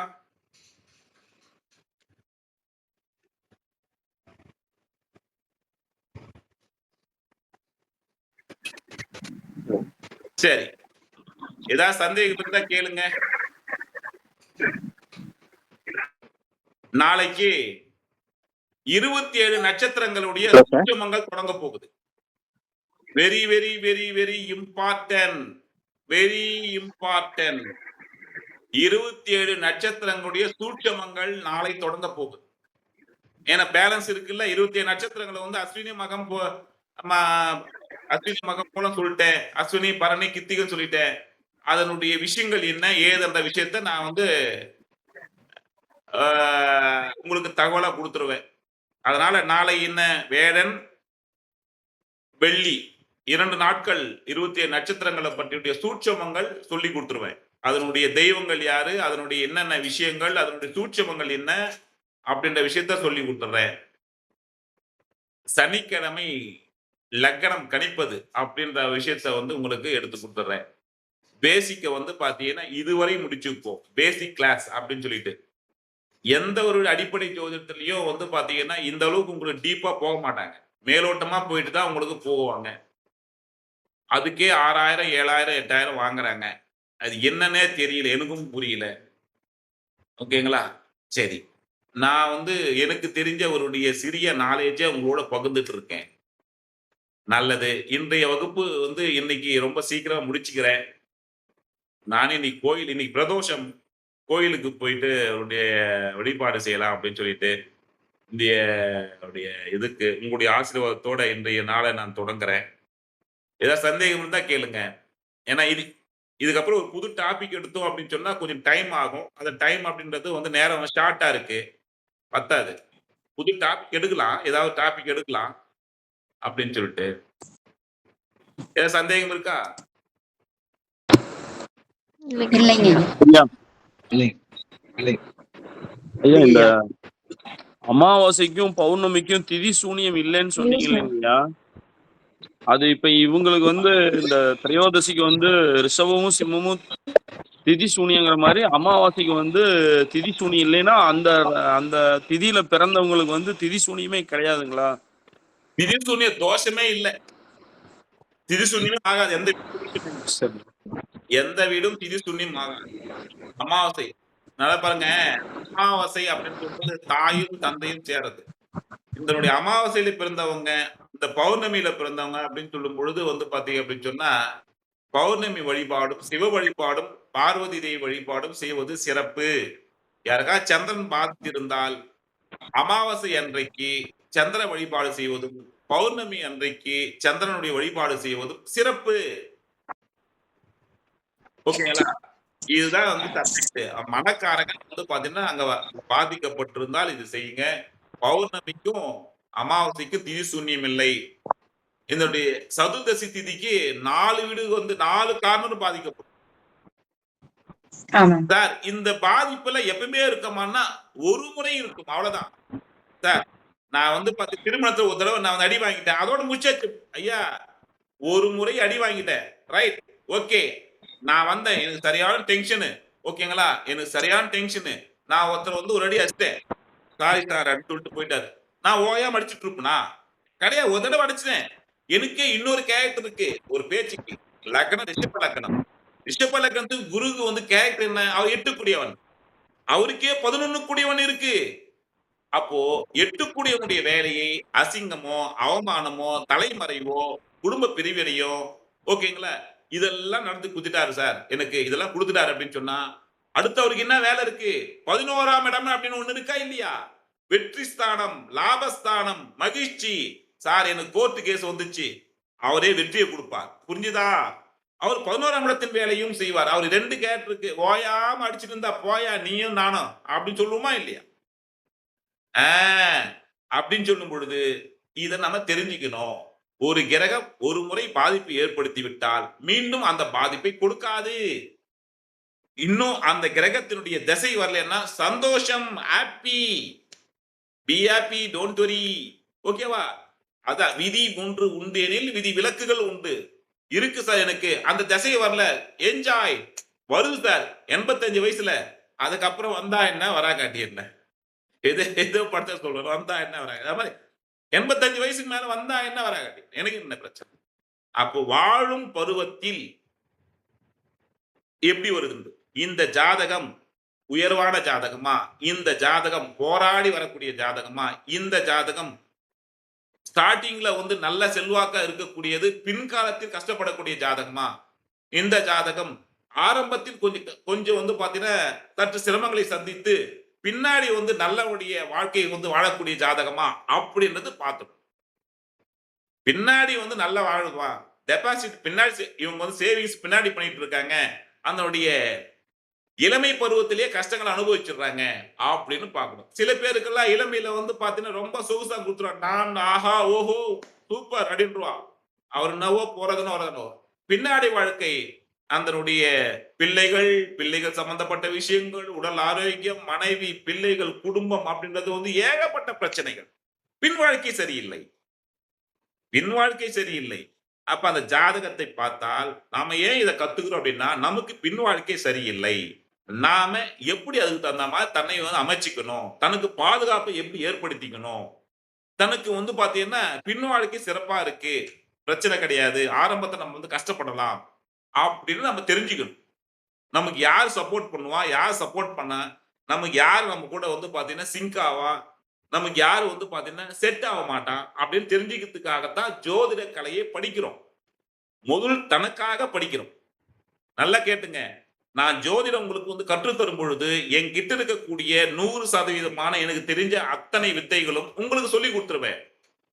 சரி, ஏதாவது சந்தேகம் இருந்தா கேளுங்க. நாளைக்கு 27 நட்சத்திரங்களுடைய சூட்சுமங்கள் தொடங்க போகுது. Very very very very important, very important. 27 நட்சத்திரங்களுடைய சூட்சுமங்கள் நாளை தொடங்க போகுது. ஏன்னா பேலன்ஸ் இருக்குல்ல, 27 நட்சத்திரங்களை வந்து அஸ்வினி மகம் அஸ்வினி மகம் மூலம் சொல்லிட்டேன், அஸ்வினி பரணி கித்திகன் சொல்லிட்டேன். அதனுடைய விஷயங்கள் என்ன ஏது அந்த விஷயத்த நான் வந்து உங்களுக்கு தகவலா கொடுத்துருவேன். அதனால நாளை என்ன வேடன் வெள்ளி 2 நாட்கள் 27 நட்சத்திரங்களை பற்றிய சூட்சமங்கள் சொல்லி கொடுத்துருவேன். அதனுடைய தெய்வங்கள் யாரு, அதனுடைய என்னென்ன விஷயங்கள், அதனுடைய சூட்சமங்கள் என்ன, அப்படின்ற விஷயத்த சொல்லி கொடுத்துட்றேன். சனிக்கிழமை லக்னம் கணிப்பது அப்படின்ற விஷயத்த வந்து உங்களுக்கு எடுத்து கொடுத்துட்றேன். பேசிக்க வந்து பாத்தீங்கன்னா இதுவரை முடிச்சுப்போம். பேசிக் கிளாஸ் அப்படின்னு சொல்லிட்டு எந்த ஒரு அடிப்படை ஜோதிடத்திலையும் வந்து பாத்தீங்கன்னா இந்த அளவுக்கு உங்களுக்கு டீப்பா போக மாட்டாங்க. மேலோட்டமா போயிட்டு தான் உங்களுக்கு போவாங்க. அதுக்கே 6000, 7000, 8000 வாங்குறாங்க. அது என்னன்னே தெரியல. எனக்கும் புரியல. ஓகேங்களா? சரி. நான் வந்து எனக்கு தெரிஞ்ச ஒருடைய சிறிய நாலேஜ உங்களோட பகிர்ந்துட்டு இருக்கேன். நல்லது. இன்றைய வகுப்பு வந்து இன்னைக்கு ரொம்ப சீக்கிரமா முடிச்சுக்கிறேன். நானே இன்னைக்கு பிரதோஷம். கோயிலுக்கு போயிட்டு அவருடைய வழிபாடு செய்யலாம் அப்படின்னு சொல்லிட்டு, இந்த அவருடைய இதுக்கு உங்களுடைய ஆசீர்வாதத்தோட இன்றைய நாளை நான் தொடங்குறேன். ஏதாவது சந்தேகம் இருந்தா கேளுங்க. ஏன்னா இதுக்கப்புறம் ஒரு புது டாபிக் எடுத்தோம் அப்படின்னு சொன்னா கொஞ்சம் டைம் ஆகும். அந்த டைம் அப்படின்றது வந்து நேரம் ஷார்ட்டா இருக்கு. பத்தாது. புது டாபிக் எடுக்கலாம். ஏதாவது டாபிக் எடுக்கலாம் அப்படின்னு சொல்லிட்டு. ஏதாவது சந்தேகம் இருக்கா? இல்லைங்க. இல்லைங்க. ஐயா இந்த அமாவாசைக்கும் பௌர்ணமிக்கும் திதி சூனியம் இல்லைன்னு சொன்னீங்க இல்லைங்கய்யா, அது இப்ப இவங்களுக்கு வந்து இந்த திரையோதசிக்கு வந்து ரிஷபமும் சிம்மமும் திதி சூனியங்கிற மாதிரி அமாவாசைக்கு வந்து திதி சூனியம் இல்லைன்னா அந்த அந்த திதியில பிறந்தவங்களுக்கு வந்து திதி சூனியமே கிடையாதுங்களா? திதி சூனிய தோஷமே இல்ல. திதி சூன்யமே ஆகாது. சரி. எந்த வீடும் திதி சூன்யம் ஆகாது. அமாவாசை. நல்லா பாருங்க. அமாவாசை அப்படின்னு சொல்றது தாயும் தந்தையும் சேருது. இதனுடைய அமாவாசையில பிறந்தவங்க, இந்த பௌர்ணமியில பிறந்தவங்க அப்படின்னு சொல்லும் பொழுது வந்து பாத்தீங்க அப்படின்னு சொன்னா, பௌர்ணமி வழிபாடும், சிவ வழிபாடும், பார்வதி தேவி வழிபாடும் செய்வது சிறப்பு. யாருக்கா சந்திரன் பாதித்திருந்தால் அமாவாசை அன்றைக்கு சந்திர வழிபாடு செய்வதும், பௌர்ணமி அன்றைக்கு சந்திரனுடைய வழிபாடு செய்வதும் சிறப்பு. ஓகேங்களா? இதுதான் வந்து சப்ஜெக்ட். மனக்காரகன் வந்து பாத்தீங்கன்னா அங்க பாதிக்கப்பட்டிருந்தால் இது செய்யுங்க. பௌர்ணமிக்கும் அமாவாசைக்கும் திதி சூன்யம் இல்லை. இதனுடைய சதுர்தசி திதிக்கு 4 வீடு வந்து 4 கார்னர் பாதிக்கப்படும். ஆமா. சார் இந்த பாதிப்புல எப்பவுமே இருக்குமான்னா ஒரு முறை இருக்கும். அவ்வளவுதான். சார் நான் வந்து திருமணத்துல ஒரு தடவை நான் வந்து அடி வாங்கிட்டேன். அதோட முடிச்சாச்சு. ஐயா ஒரு முறை அடி வாங்கிட்டேன். ரைட். ஓகே. நான் வந்தேன். எனக்கு சரியான டென்ஷனு. ஓகேங்களா? எனக்கு சரியான டென்ஷனு. நான் ஒருத்தர் வந்து ஒரு அடி அடிச்சிட்டேன். சாரி சார் அப்படின்னு சொல்லிட்டு போயிட்டாரு. நான் ஓயாம அடிச்சுட்டு இருப்பேனா? கிடையாது. ஒரு தடவை அடிச்சிட்டேன். எனக்கே இன்னொரு கேரக்டர் இருக்கு. ஒரு பேச்சுக்கு. லக்னம் ரிஷப லக்னம். ரிஷப லக்னத்துக்கு குருக்கு வந்து கேரக்டர் என்ன? அவர் 8 கூடியவன். அவருக்கே 11 கூடியவன் இருக்கு. அப்போ 8 கூடியவனுடைய வேலையை அசிங்கமோ, அவமானமோ, தலைமறைவோ, குடும்ப பிரிவினையோ, ஓகேங்களா? இதெல்லாம் நடந்து குடுத்துட்டாரு சார். எனக்கு இதெல்லாம் குடுத்துட்டாரு அப்படின்னு சொன்னா, அடுத்து அவருக்கு என்ன வேலை இருக்கு? 11ஆம் இடம் அப்படின்னு ஒண்ணு இருக்கா இல்லையா? வெற்றி ஸ்தானம், லாபஸ்தானம், மகிழ்ச்சி. சார் எனக்கு கோர்ட் கேஸ் வந்துச்சு. அவரே வெற்றியை கொடுப்பார். புரிஞ்சுதா? அவர் 11ஆம் இடத்தின் வேலையும் செய்வார். அவர் 2 கேரக்டர் இருக்கு. ஓயாம அடிச்சிட்டு இருந்தா போயா நீயும் நானும் அப்படின்னு சொல்லுவோமா இல்லையா? அப்படின்னு சொல்லும் பொழுது இதை நம்ம தெரிஞ்சுக்கணும். ஒரு கிரகம் ஒரு முறை பாதிப்பு ஏற்படுத்தி விட்டால் மீண்டும் அந்த பாதிப்பை கொடுக்காது. இன்னும் அந்த கிரகத்தினுடைய திசை வரலன்னா சந்தோஷம், happy, be happy, don't worry. ஓகேவா? அதான் விதி ஒன்று உண்டு எனில் விதி விலக்குகள் உண்டு. இருக்கு சார் எனக்கு அந்த திசை வரல. என்ஜாய். வருது சார் 85 வயசுல. அதுக்கப்புறம் வந்தா என்ன வரா காட்டி என்ன? ஏதோ படத்தை சொல்றோம். வந்தா என்ன வரா? அது மாதிரி 85 வயசுக்கு மேல வந்தா என்ன வரா காட்டி எனக்கு என்ன பிரச்சனை? அப்போ வாழும் பருவத்தில் எப்படி வருது? இந்த ஜாதகம் உயர்வான ஜாதகமா? இந்த ஜாதகம் போராடி வரக்கூடிய ஜாதகமா? இந்த ஜாதகம் ஸ்டார்டிங்ல வந்து நல்ல செல்வாக்கா இருக்கக்கூடியது, பின்காலத்தில் கஷ்டப்படக்கூடிய ஜாதகமா? இந்த ஜாதகம் ஆரம்பத்தில் கொஞ்சம் வந்து பாத்தீங்கன்னா சற்று சிரமங்களை சந்தித்து பின்னாடி வந்து நல்லவுடைய வாழ்க்கையை வந்து வாழக்கூடிய ஜாதகமா அப்படின்றது பார்த்தோம். பின்னாடி வந்து நல்ல வாழ்வா, டெபாசிட் பின்னாடி இவங்க வந்து சேவிங்ஸ் பின்னாடி பண்ணிட்டு இருக்காங்க, அதனுடைய இளமை பருவத்திலேயே கஷ்டங்களை அனுபவிச்சிடுறாங்க அப்படின்னு பார்க்கணும். சில பேருக்கெல்லாம் இளமையில வந்து பாத்தீங்கன்னா ரொம்ப சொகுசா கொடுத்துருவாங்க. நான் ஆஹா ஓஹோ சூப்பர் அப்படின்றான். அவர் என்னவோ போறதுன்னு வரதுனோ. பின்னாடி வாழ்க்கை அதனுடைய பிள்ளைகள் சம்பந்தப்பட்ட விஷயங்கள், உடல் ஆரோக்கியம், மனைவி, பிள்ளைகள், குடும்பம் அப்படின்றது வந்து ஏகப்பட்ட பிரச்சனைகள். பின் வாழ்க்கை சரியில்லை. அப்ப அந்த ஜாதகத்தை பார்த்தால் நாம ஏன் இதை கத்துக்கிறோம் அப்படின்னா, நமக்கு பின் வாழ்க்கை சரியில்லை. நாம எப்படி அதுக்கு தகுந்த மாதிரி தன்னை வந்து அமைச்சுக்கணும், தனக்கு பாதுகாப்பை எப்படி ஏற்படுத்திக்கணும், தனக்கு வந்து பாத்தீங்கன்னா பின் வாழ்க்கை சிறப்பா இருக்கு, பிரச்சனை கிடையாது, ஆரம்பத்தை நம்ம வந்து கஷ்டப்படலாம் அப்படின்னு நம்ம தெரிஞ்சுக்கணும். நமக்கு யார் சப்போர்ட் பண்ணுவா, யார் சப்போர்ட் பண்ண, நமக்கு யார் நம்ம கூட வந்து பாத்தீங்கன்னா சிங்க் ஆவா, நமக்கு யார் வந்து பாத்தீங்கன்னா செட் ஆக மாட்டான் அப்படின்னு தெரிஞ்சுக்கிறதுக்காகத்தான் ஜோதிட கலையை படிக்கிறோம். முதல் தனக்காக படிக்கிறோம். நல்லா கேட்டுங்க. நான் ஜோதிடம் உங்களுக்கு வந்து கற்றுத்தரும் பொழுது என்கிட்ட இருக்கக்கூடிய 100% எனக்கு தெரிஞ்ச அத்தனை வித்தைகளும் உங்களுக்கு சொல்லி கொடுத்துருவேன்.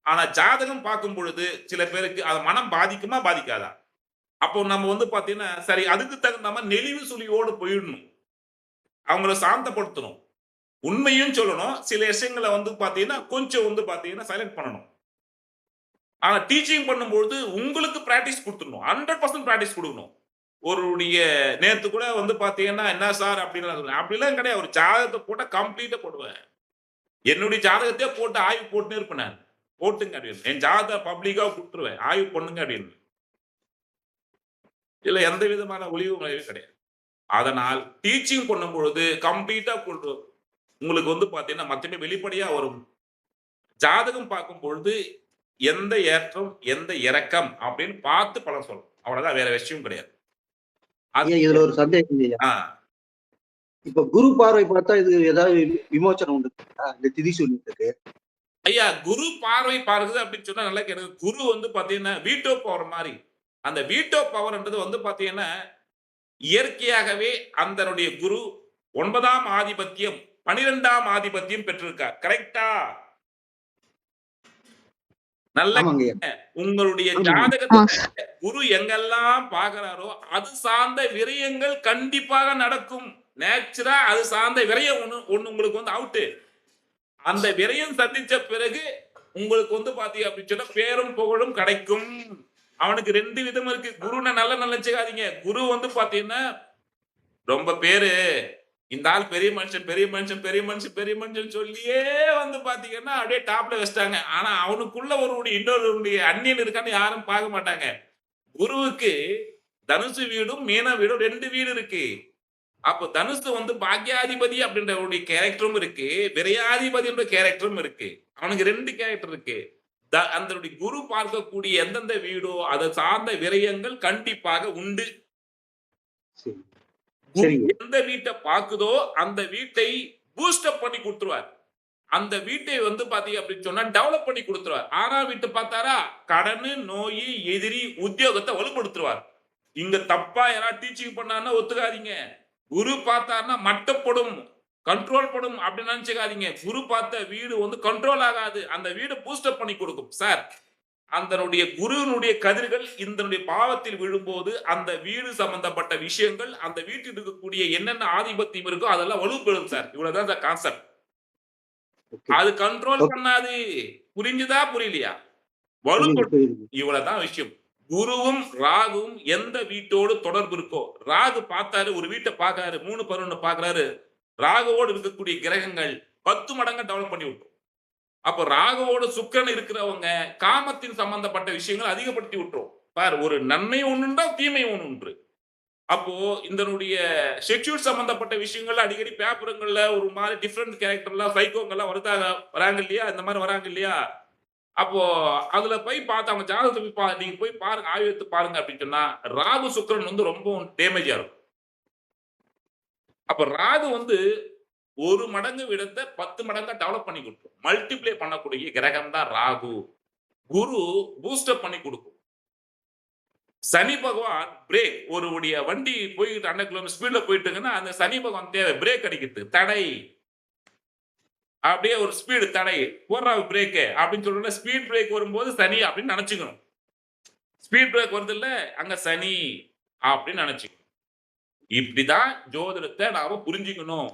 ஆனா ஜாதகம் பார்க்கும் பொழுது சில பேருக்கு அது மனம் பாதிக்குமா பாதிக்காதா? அப்போ நம்ம வந்து பாத்தீங்கன்னா சரி அதுக்கு தகுந்த மாதிரி நெளிவு சுழியோடு போயிடணும். அவங்கள சாந்தப்படுத்தணும். உண்மையும் சொல்லணும். சில விஷயங்களை வந்து பாத்தீங்கன்னா கொஞ்சம் வந்து பாத்தீங்கன்னா சைலண்ட் பண்ணணும். ஆனா டீச்சிங் பண்ணும்பொழுது உங்களுக்கு பிராக்டிஸ் கொடுத்துடணும். 100% பிராக்டிஸ் கொடுக்கணும். ஒருடைய நேத்து கூட வந்து பாத்தீங்கன்னா என்ன சார் அப்படின்னு அப்படிலாம் கிடையாது. ஒரு ஜாதகத்தை போட்டா கம்ப்ளீட்டா போடுவேன். என்னுடைய ஜாதகத்தையே போட்டு ஆய்வு போட்டுனே இருப்பேன் நான். போட்டுங்க அப்படின்னு. என் ஜாதகத்தை பப்ளிக்கா கொடுத்துருவேன். ஆய்வு பண்ணுங்க அப்படின்னு. இதுல எந்த விதமான ஒளிவு மறைவு கிடையாது. அதனால் டீச்சிங் பண்ணும் பொழுது கம்ப்ளீட்டா உங்களுக்கு வந்து பாத்தீங்கன்னா மத்தமே வெளிப்படையா வரும். ஜாதகம் பார்க்கும் பொழுது எந்த ஏற்றம் எந்த இறக்கம் அப்படின்னு பார்த்து பலன் சொல்லணும். அவ்வளவுதான், வேற விஷயம் கிடையாது. இதுல ஒரு சந்தேகம் இல்லையா? இப்ப குரு பார்வை பார்த்தா இது ஏதாவது விமோச்சனம் உண்டு இந்த திதி சூன்யத்துக்கு? ஐயா, குரு பார்வை பார்க்குது அப்படின்னு சொன்னா நல்லா கேட்குது. குரு வந்து பாத்தீங்கன்னா வீட்டோ பவர் மாதிரி. அந்த வீட்டோ பவர்ன்றது வந்து பாத்தீங்கன்னா இயற்கையாகவே அந்தனுடைய குரு 9ஆம் ஆதிபத்தியம் 12ஆம் ஆதிபத்தியம் பெற்றிருக்கார். கரெக்டா? நல்ல உங்களுடைய ஜாதகத்தை குரு எங்கெல்லாம் பாக்குறாரோ அது சார்ந்த விரயங்கள் கண்டிப்பாக நடக்கும். நேச்சுரா அது சார்ந்த விரயம் ஒண்ணு உங்களுக்கு வந்து அவுட்டு. அந்த விரயம் சந்திச்ச பிறகு உங்களுக்கு வந்து பாத்தீங்க அப்படின்னு சொன்னா பேரும் புகழும் கிடைக்கும். அவனுக்கு 2 விதம் இருக்கு. குருனை நல்ல நினைச்சுக்காதீங்க. குரு வந்து பாத்தீங்கன்னா ரொம்ப பேரு இந்த ஆள் பெரிய மனுஷன் சொல்லியே வந்து பாத்தீங்கன்னா அப்படியே டாப்ல வச்சிட்டாங்க. ஆனா அவனுக்குள்ள இன்னொரு அந்நியன் இருக்கான்னு யாரும் பார்க்க மாட்டாங்க. குருவுக்கு தனுசு வீடும் மீன வீடும் 2 வீடு இருக்கு. அப்போ தனுசு வந்து பாக்யாதிபதி அப்படின்ற கேரக்டரும் இருக்கு, விரையாதிபதி என்ற கேரக்டரும் இருக்கு. அவனுக்கு 2 கேரக்டர் இருக்கு. அந்த குரு பார்க்கக்கூடிய எந்தெந்த வீடோ அதை சார்ந்த விரயங்கள் கண்டிப்பாக உண்டு. எந்த வீட்டை பார்க்குதோ அந்த வீட்டை பூஸ்டப் பண்ணி கொடுத்துருவார். அந்த வீட்டை வந்து பாத்தீங்க அப்படின்னு சொன்னா டெவலப் பண்ணி கொடுத்துருவார். 6ஆம் வீட்டை பார்த்தாரா கடன், நோய், எதிரி, உத்தியோகத்தை வலுப்படுத்துவார். இங்க தப்பா யாராவது டீச்சிங் பண்ணாருன்னா ஒத்துக்காதீங்க. குரு பார்த்தாருன்னா மட்டப்படும், கண்ட்ரோல் படும் அப்படின்னு நினைச்சுக்காதீங்க. குரு பார்த்த வீடு வந்து கண்ட்ரோல் ஆகாது. அந்த வீடு பூஸ்டப் பண்ணி கொடுக்கும் சார். அந்தனுடைய குருவினுடைய கதிர்கள் இந்த பாவத்தில் விழும்போது அந்த வீடு சம்பந்தப்பட்ட விஷயங்கள் அந்த வீட்டில் இருக்கக்கூடிய என்னென்ன ஆதிபத்தியம் இருக்கோ அதெல்லாம் வலுப்பெறும் சார். இவ்வளவுதான் சார் கான்செப்ட். அது கண்ட்ரோல் பண்ணாது. புரிஞ்சுதா புரியலையா? வலுப்பெறும். இவ்வளவுதான் விஷயம். குருவும் ராகுவும் எந்த வீட்டோடு தொடர்பு இருக்கோ, ராகு பார்த்தாரு ஒரு வீட்டை பார்க்கறாரு, 3-11 பார்க்கறாரு, ராகுவோடு இருக்கக்கூடிய கிரகங்கள் 10 மடங்கு டெவலப் பண்ணி விட்டுரும். அப்போ ராகுவோட சுக்கிரன் இருக்கிறவங்க காமத்தின் சம்பந்தப்பட்ட விஷயங்கள் அதிகப்படுத்தி விட்டுரும். பார், ஒரு நன்மை ஒண்ணுண்டா தீமை ஒன்று. அப்போ இதனுடைய செக்ஷுவல் சம்பந்தப்பட்ட விஷயங்கள் அடிக்கடி பேப்பருங்கள்ல ஒரு மாதிரி டிஃப்ரெண்ட் கேரக்டர்ல சைக்கோங்கெல்லாம் வராங்க இல்லையா? இந்த மாதிரி வராங்க இல்லையா? அப்போ அதுல போய் பார்த்து அவங்க ஜாதகத்தை போய் நீங்க போய் பாருங்க, ஆய்வு எடுத்து பாருங்க அப்படின்னு சொன்னா ராகு சுக்கிரன் வந்து ரொம்ப டேமேஜா இருக்கும். அப்ப ராகு வந்து 1 மடங்கு விடத்தை 10 மடங்கா டெவலப் பண்ணி கொடுக்கும். மல்டிப்ளை பண்ணக்கூடிய கிரகம் தான் ராகு. குரு பூஸ்டப் பண்ணி கொடுக்கும். சனி பகவான் பிரேக், ஒரு வண்டி போயிட்டு 100 கிலோமீட்டர் ஸ்பீட்ல போயிட்டுங்கன்னா அந்த சனி பகவான் தேவை பிரேக் அடிக்கிறது, தடை. அப்படியே ஒரு ஸ்பீடு தடை போடுறா பிரேக் அப்படின்னு சொல்ற ஸ்பீட் பிரேக் வரும்போது சனி அப்படின்னு நினைச்சுக்கணும். ஸ்பீட் பிரேக் வருது இல்ல, அங்க சனி அப்படின்னு நினைச்சுக்கணும். இப்படிதான் ஜோதிடத்தை நாம புரிஞ்சுக்கணும்.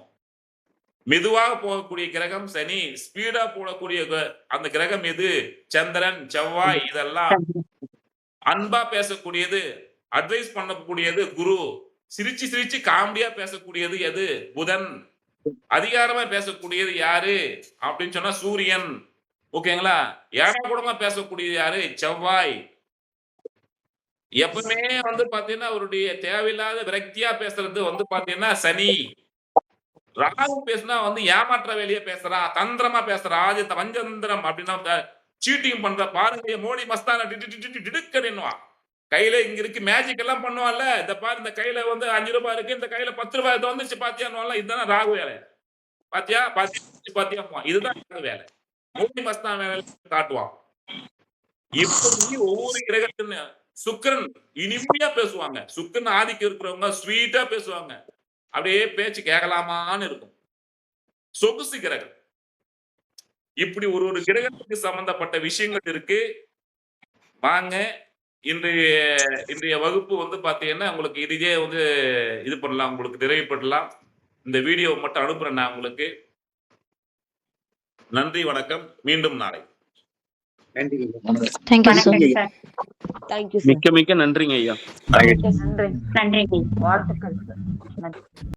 மெதுவாக போகக்கூடிய கிரகம் சனி, ஸ்பீடா போடக்கூடிய அந்த கிரகம் எது? சந்திரன், செவ்வாய். இதெல்லாம் அன்பா பேசக்கூடியது அட்வைஸ் பண்ணக்கூடியது குரு. சிரிச்சு சிரிச்சு காமெடியா பேசக்கூடியது எது? புதன். அதிகாரமா பேசக்கூடியது யாரு அப்படின்னு சொன்னா சூரியன். ஓகேங்களா? ஏடா கூடமா பேசக்கூடியது யாரு? செவ்வாய். எப்பவுமே வந்து பாத்தீங்கன்னா அவருடைய தேவையில்லாத விரக்தியா பேசுறது வந்து பாத்தீங்கன்னா சனி. ராகு பேசினா வந்து ஏமாற்ற வேலையை பேசுறான், தந்திரமா பேசுறான், அது பஞ்சதந்திரம் அப்படின்னா சீட்டிங் பண்ற பாருங்க. மோடி மஸ்தான டிடுக்கணுவான். கையில இங்க இருக்கு மேஜிக் எல்லாம் பண்ணுவான்ல. இந்த பாரு, இந்த கையில வந்து 5 ரூபாய் இருக்கு, இந்த கையில 10 ரூபாய் வந்துச்சு பாத்தியான்னு. இதுதான் ராகு வேலை. பாத்தியா பாத்தியா, இதுதான் ராகு வேலை. மோடி மஸ்தான் வேலை காட்டுவான். இப்படி ஒவ்வொரு கிரகத்தின் சுக்கிரன் இனிமையா பேசுவாங்க. சுக்கிரன் ஆதிக்கம் இருக்கிறவங்க ஸ்வீட்டா பேசுவாங்க. அப்படியே பேச்சு கேட்கலாமான்னு இருக்கும். சொகுசு கிரகம். இப்படி ஒரு கிரகத்துக்கு சம்பந்தப்பட்ட விஷயங்கள் இருக்கு. வாங்க, இன்றைய வகுப்பு வந்து பாத்தீங்கன்னா உங்களுக்கு இதே வந்து இது பண்ணலாம், உங்களுக்கு நிறைவுபடலாம். இந்த வீடியோ மட்டும் அனுப்புறேன் நான் உங்களுக்கு. நன்றி, வணக்கம். மீண்டும் நாளை. நன்றி. Thank you sir. வணக்கம் சார். தேங்க்யூ மிக்க மிக்க நன்றிங்க ஐயா. நன்றி. வாழ்த்துக்கள் சார்.